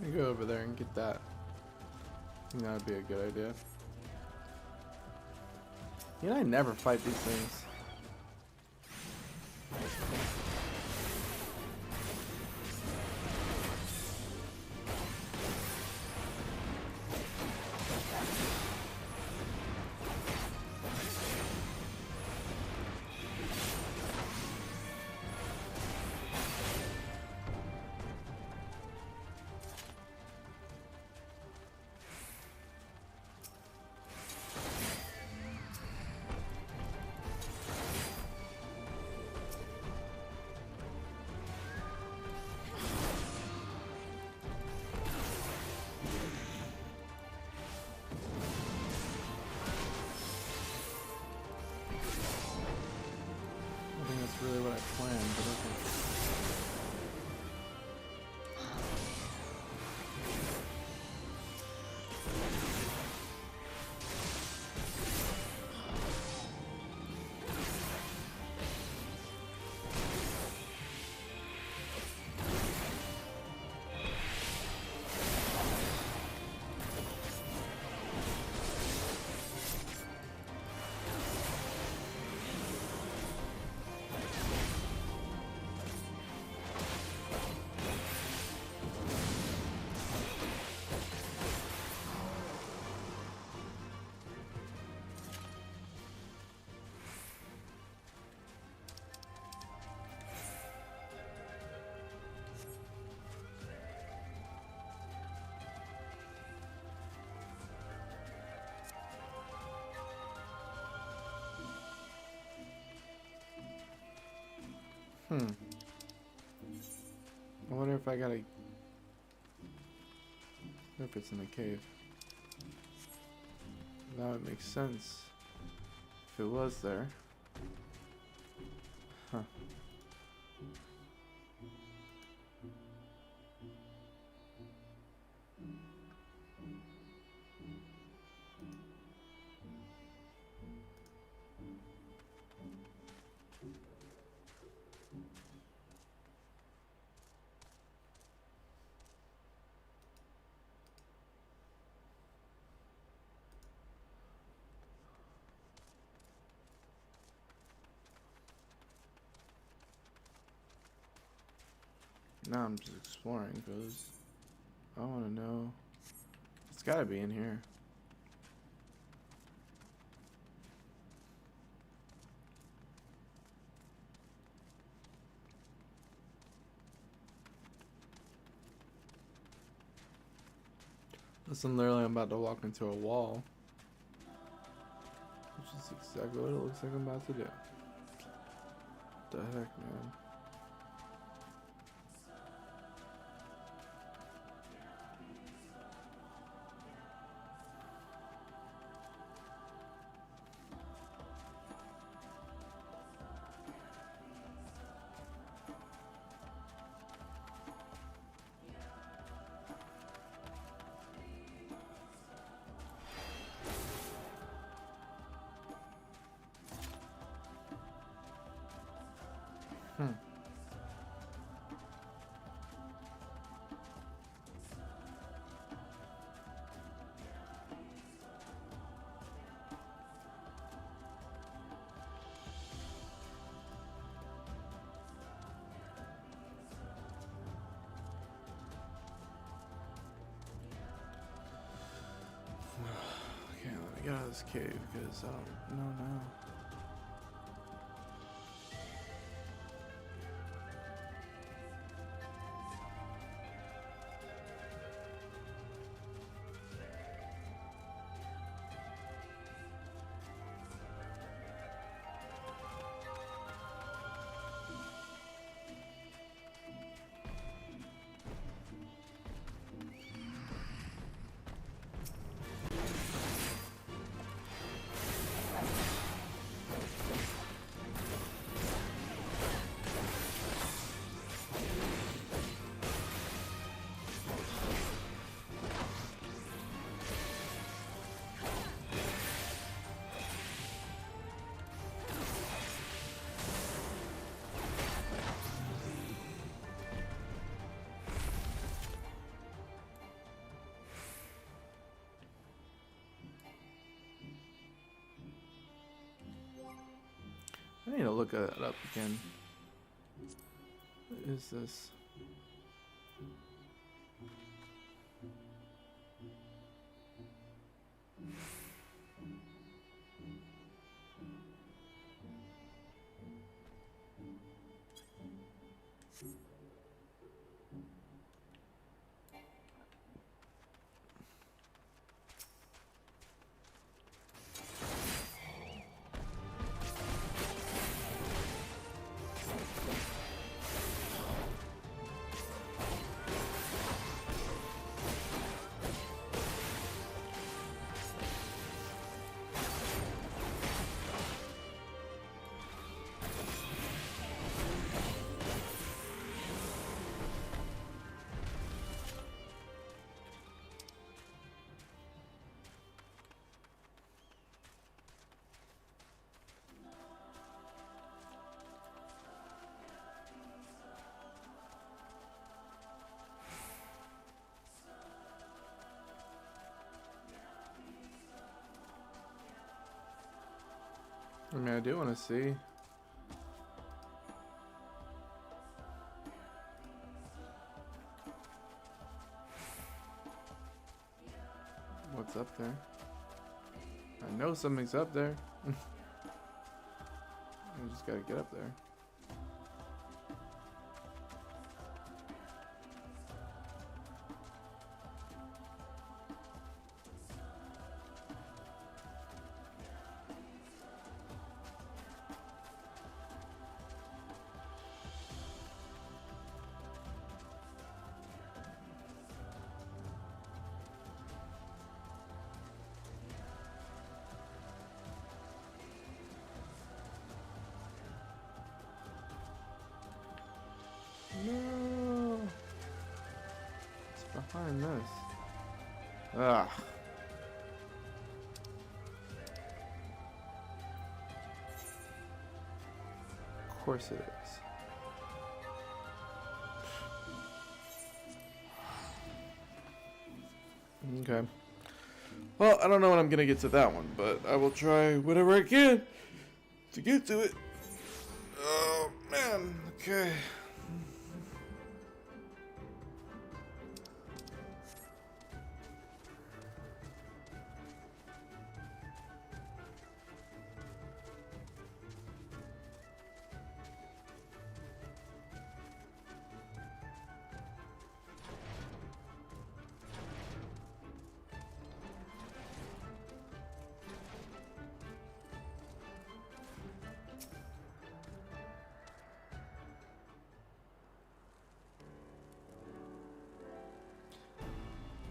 Let me go over there and get that. I think that would be a good idea. You know, I never fight these things. I wonder if I gotta... if it's in a cave. That would make sense. If it was there. Huh. Now I'm just exploring because I want to know. It's gotta be in here. Listen, literally, I'm about to walk into a wall, which is exactly what it looks like I'm about to do. What the heck, man? Okay, let me get out of this cave because I don't know now. I need to look that up again. What is this? I mean, I do want to see. What's up there? I know something's up there. I just gotta get up there. in this? Ugh. Of course it is. Okay. Well, I don't know when I'm gonna get to that one, but I will try whatever I can to get to it. Oh, man. Okay.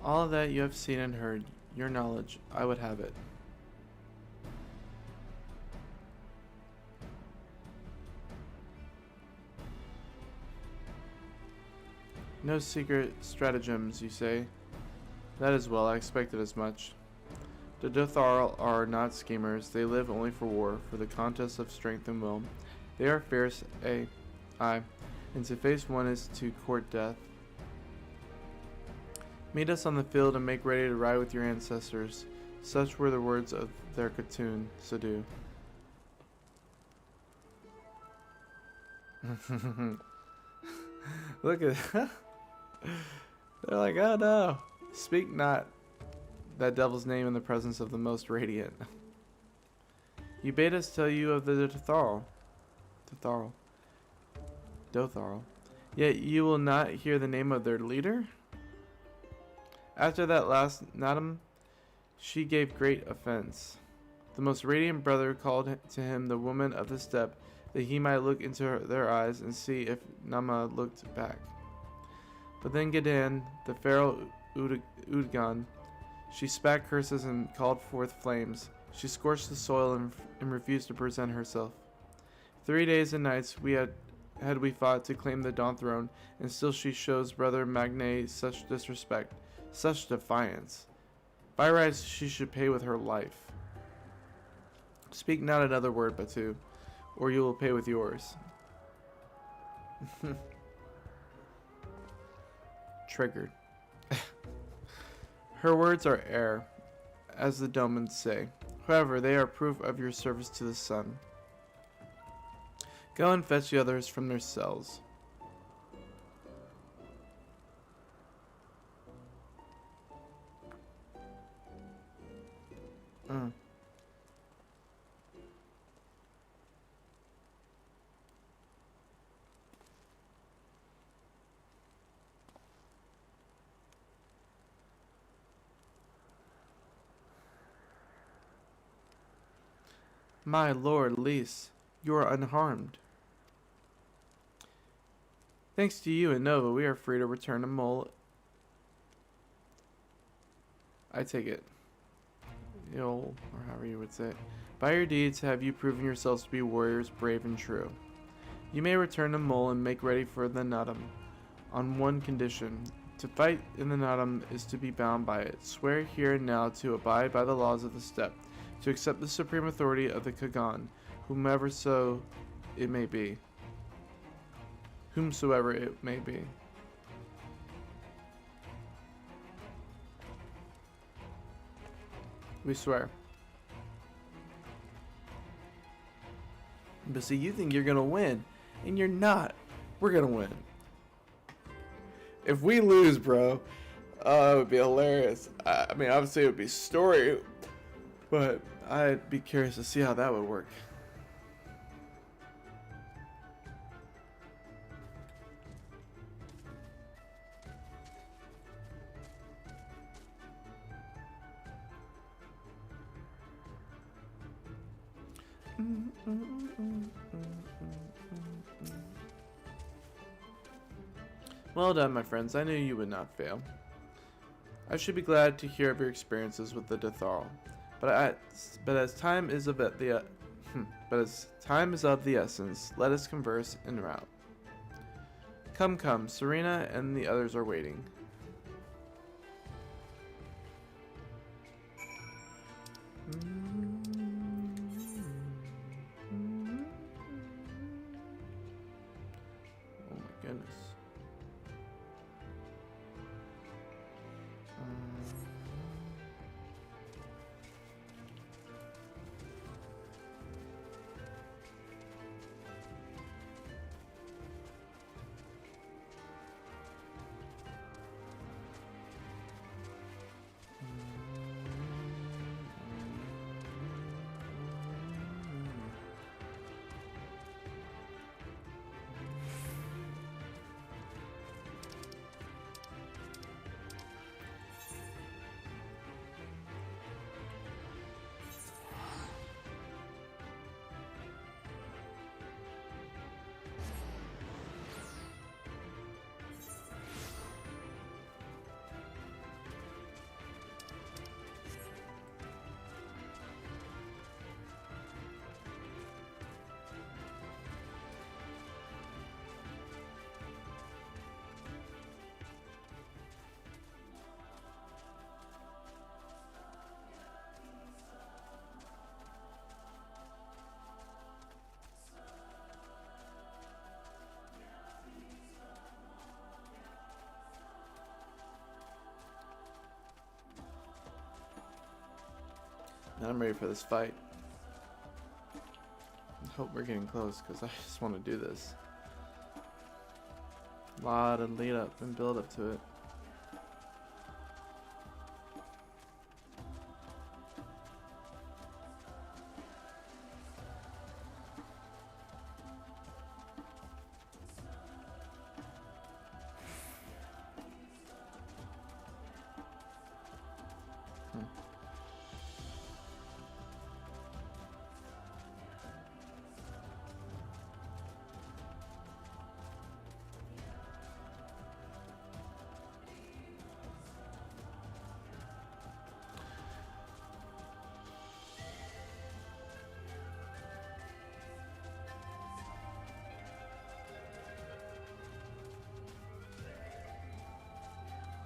All that you have seen and heard, your knowledge, I would have it. No secret stratagems, you say? That is well, I expected as much. The Dothar are not schemers, they live only for war, for the contest of strength and will. They are fierce, aye, and to face one is to court death. Meet us on the field and make ready to ride with your ancestors. Such were the words of their Khotun, Sadu. Look at that. They're like, oh no. Speak not that devil's name in the presence of the most radiant. You bade us tell you of the Dotharl. Yet you will not hear the name of their leader? After that last Nadam, she gave great offense. The most radiant brother called to him the woman of the steppe, that he might look into their eyes and see if Nama looked back. But then Gedan, the pharaoh Udgan, she spat curses and called forth flames. She scorched the soil and refused to present herself. 3 days and nights had we fought to claim the Dawn throne, and still she shows brother Magne such disrespect. Such defiance. By rights, she should pay with her life. Speak not another word, Batu, or you will pay with yours. Triggered. Her words are air, as the Domans say. However, they are proof of your service to the sun. Go and fetch the others from their cells. My lord, Lys, you are unharmed. Thanks to you and Nova, we are free to return to Mole. I take it. Or however you would say it. By your deeds have you proven yourselves to be warriors brave and true. You may return to Mole and make ready for the Nadam, on one condition. To fight in the Nadam is to be bound by it. Swear here and now to abide by the laws of the steppe, to accept the supreme authority of the Kagan, whomever it may be. Whomsoever it may be. We swear. But see, you think you're gonna win, and you're not. We're gonna win. If we lose, bro, it would be hilarious. I mean, obviously it would be story, but I'd be curious to see how that would work. Well done, my friends. I knew you would not fail. I should be glad to hear of your experiences with the Dotharl, but as time is of the essence, let us converse en route. Come, Serena and the others are waiting. I'm ready for this fight. I hope we're getting close because I just want to do this. A lot of lead up and build up to it.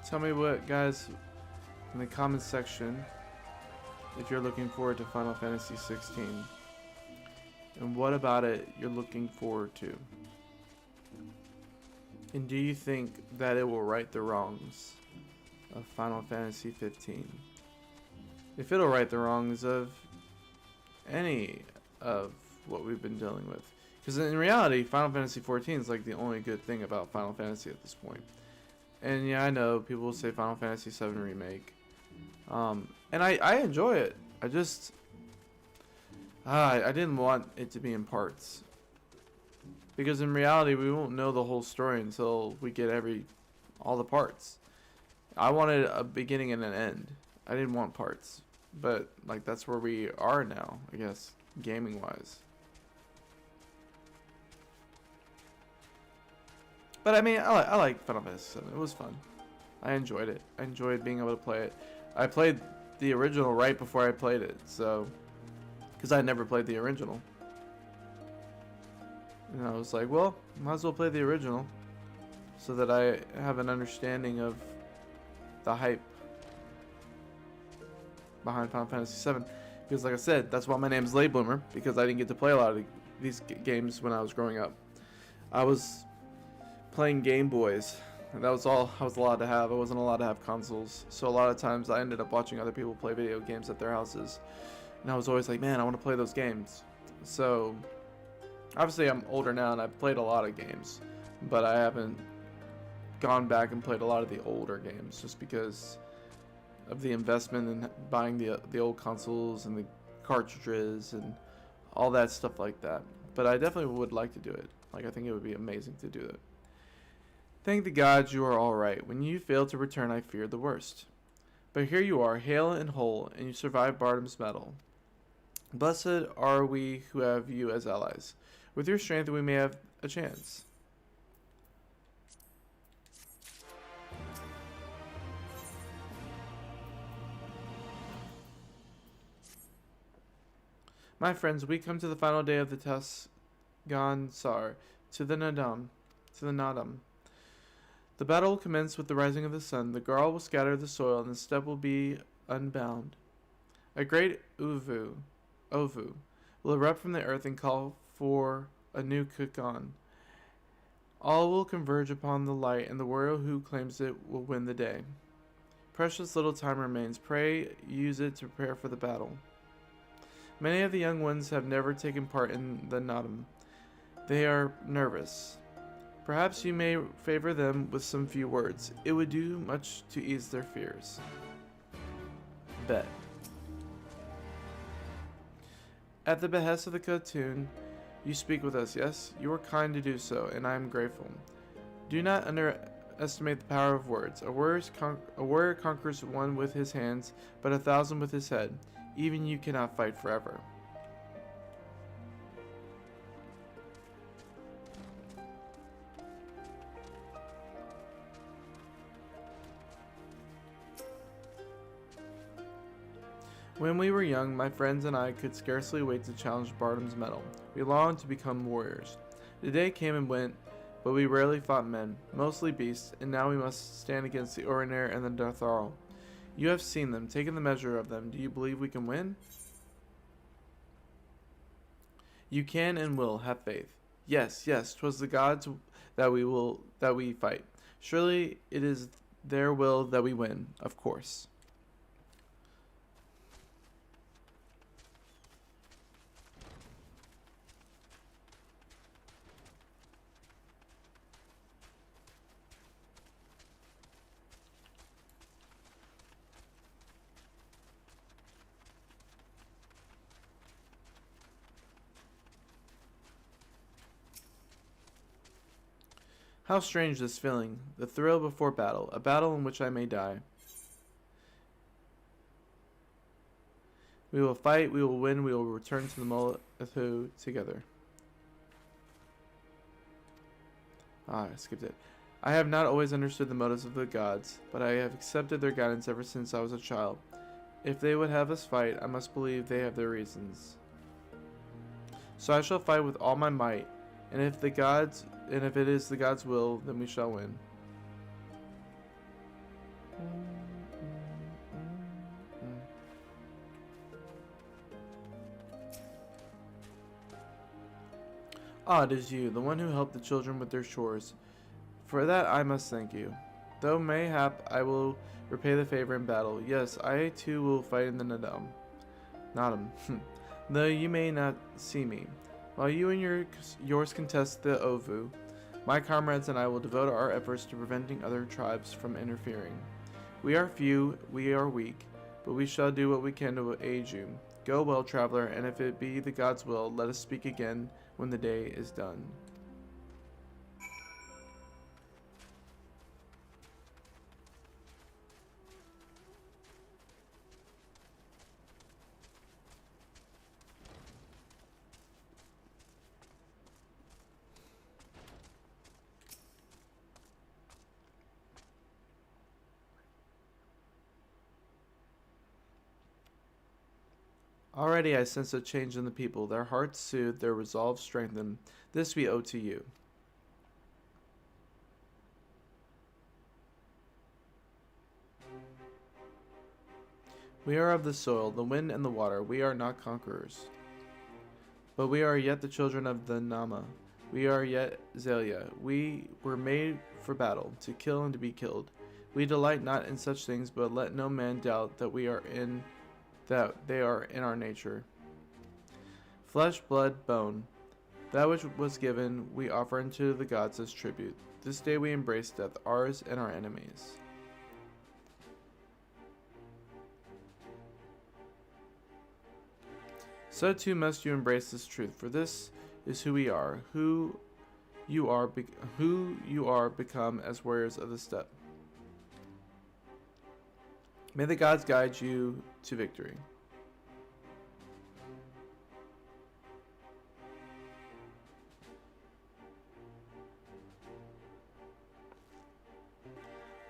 Tell me what, guys, in the comments section, if you're looking forward to Final Fantasy 16. And what about it you're looking forward to? And do you think that it will right the wrongs of Final Fantasy 15? If it'll right the wrongs of any of what we've been dealing with. Because in reality, Final Fantasy 14 is like the only good thing about Final Fantasy at this point. And yeah, I know people will say Final Fantasy 7 Remake. And I enjoy it. I just... I didn't want it to be in parts. Because in reality, we won't know the whole story until we get all the parts. I wanted a beginning and an end. I didn't want parts. But, like, that's where we are now, I guess, gaming-wise. But I mean, I like Final Fantasy 7. It was fun. I enjoyed it. I enjoyed being able to play it. I played the original right before I played it, so... Because I never played the original. And I was like, well, might as well play the original. So that I have an understanding of the hype behind Final Fantasy VII. Because like I said, that's why my name is Late Bloomer. Because I didn't get to play a lot of these games when I was growing up. I was playing Game Boys. And that was all I was allowed to have. I wasn't allowed to have consoles. So a lot of times I ended up watching other people play video games at their houses. And I was always like, man, I want to play those games. So, obviously I'm older now and I've played a lot of games. But I haven't gone back and played a lot of the older games. Just because of the investment in buying the old consoles and the cartridges and all that stuff like that. But I definitely would like to do it. Like, I think it would be amazing to do it. Thank the gods you are alright. When you failed to return, I feared the worst. But here you are, hale and whole, and you survived Bardam's Medal. Blessed are we who have you as allies. With your strength, we may have a chance. My friends, we come to the final day of the Tasgan Sar, to the Nadam. The battle will commence with the rising of the sun. The Garl will scatter the soil, and the steppe will be unbound. A great Ovu will erupt from the earth and call for a new Kukan. All will converge upon the light, and the warrior who claims it will win the day. Precious little time remains. Pray use it to prepare for the battle. Many of the young ones have never taken part in the Nadam. They are nervous. Perhaps you may favor them with some few words. It would do much to ease their fears. Bet. At the behest of the Khotun, you speak with us, yes? You are kind to do so, and I am grateful. Do not underestimate the power of words. A warrior conquers one with his hands, but 1,000 with his head. Even you cannot fight forever. When we were young, my friends and I could scarcely wait to challenge Bardam's Medal. We longed to become warriors. The day came and went, but we rarely fought men, mostly beasts, and now we must stand against the Orinair and the Dartharl. You have seen them, taken the measure of them. Do you believe we can win? You can and will, have faith. Yes, 'twas the gods that we fight. Surely it is their will that we win, of course. How strange this feeling. The thrill before battle. A battle in which I may die. We will fight, we will win, we will return to the Molothu together. Ah, I skipped it. I have not always understood the motives of the gods, but I have accepted their guidance ever since I was a child. If they would have us fight, I must believe they have their reasons. So I shall fight with all my might, and if it is the gods' will, then we shall win. Ah, it is you, the one who helped the children with their chores. For that I must thank you. Though mayhap I will repay the favor in battle. Yes, I too will fight in the Nadam. Though you may not see me. While you and yours contest the Ovu, my comrades and I will devote our efforts to preventing other tribes from interfering. We are few, we are weak, but we shall do what we can to aid you. Go well, traveler, and if it be the gods' will, let us speak again when the day is done. Already I sense a change in the people, their hearts soothed, their resolve strengthened. This we owe to you. We are of the soil, the wind and the water. We are not conquerors. But we are yet the children of the Nama. We are yet Zelia. We were made for battle, to kill and to be killed. We delight not in such things, but let no man doubt that they are in our nature. Flesh, blood, bone. That which was given we offer unto the gods as tribute. This day we embrace death, ours and our enemies. So too must you embrace this truth, for this is who we are, who you are become as warriors of the steppe. May the gods guide you to victory.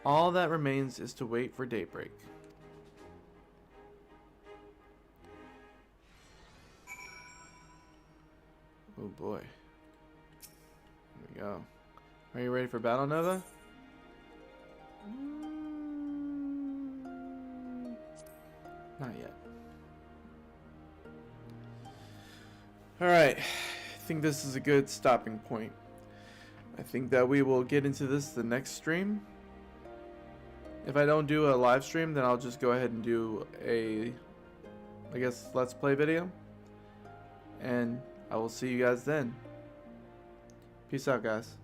All that remains is to wait for daybreak. Oh boy. Here we go. Are you ready for battle, Nova? Not yet. Alright. I think this is a good stopping point. I think that we will get into this the next stream. If I don't do a live stream, then I'll just go ahead and do a, I guess, let's play video. And I will see you guys then. Peace out, guys.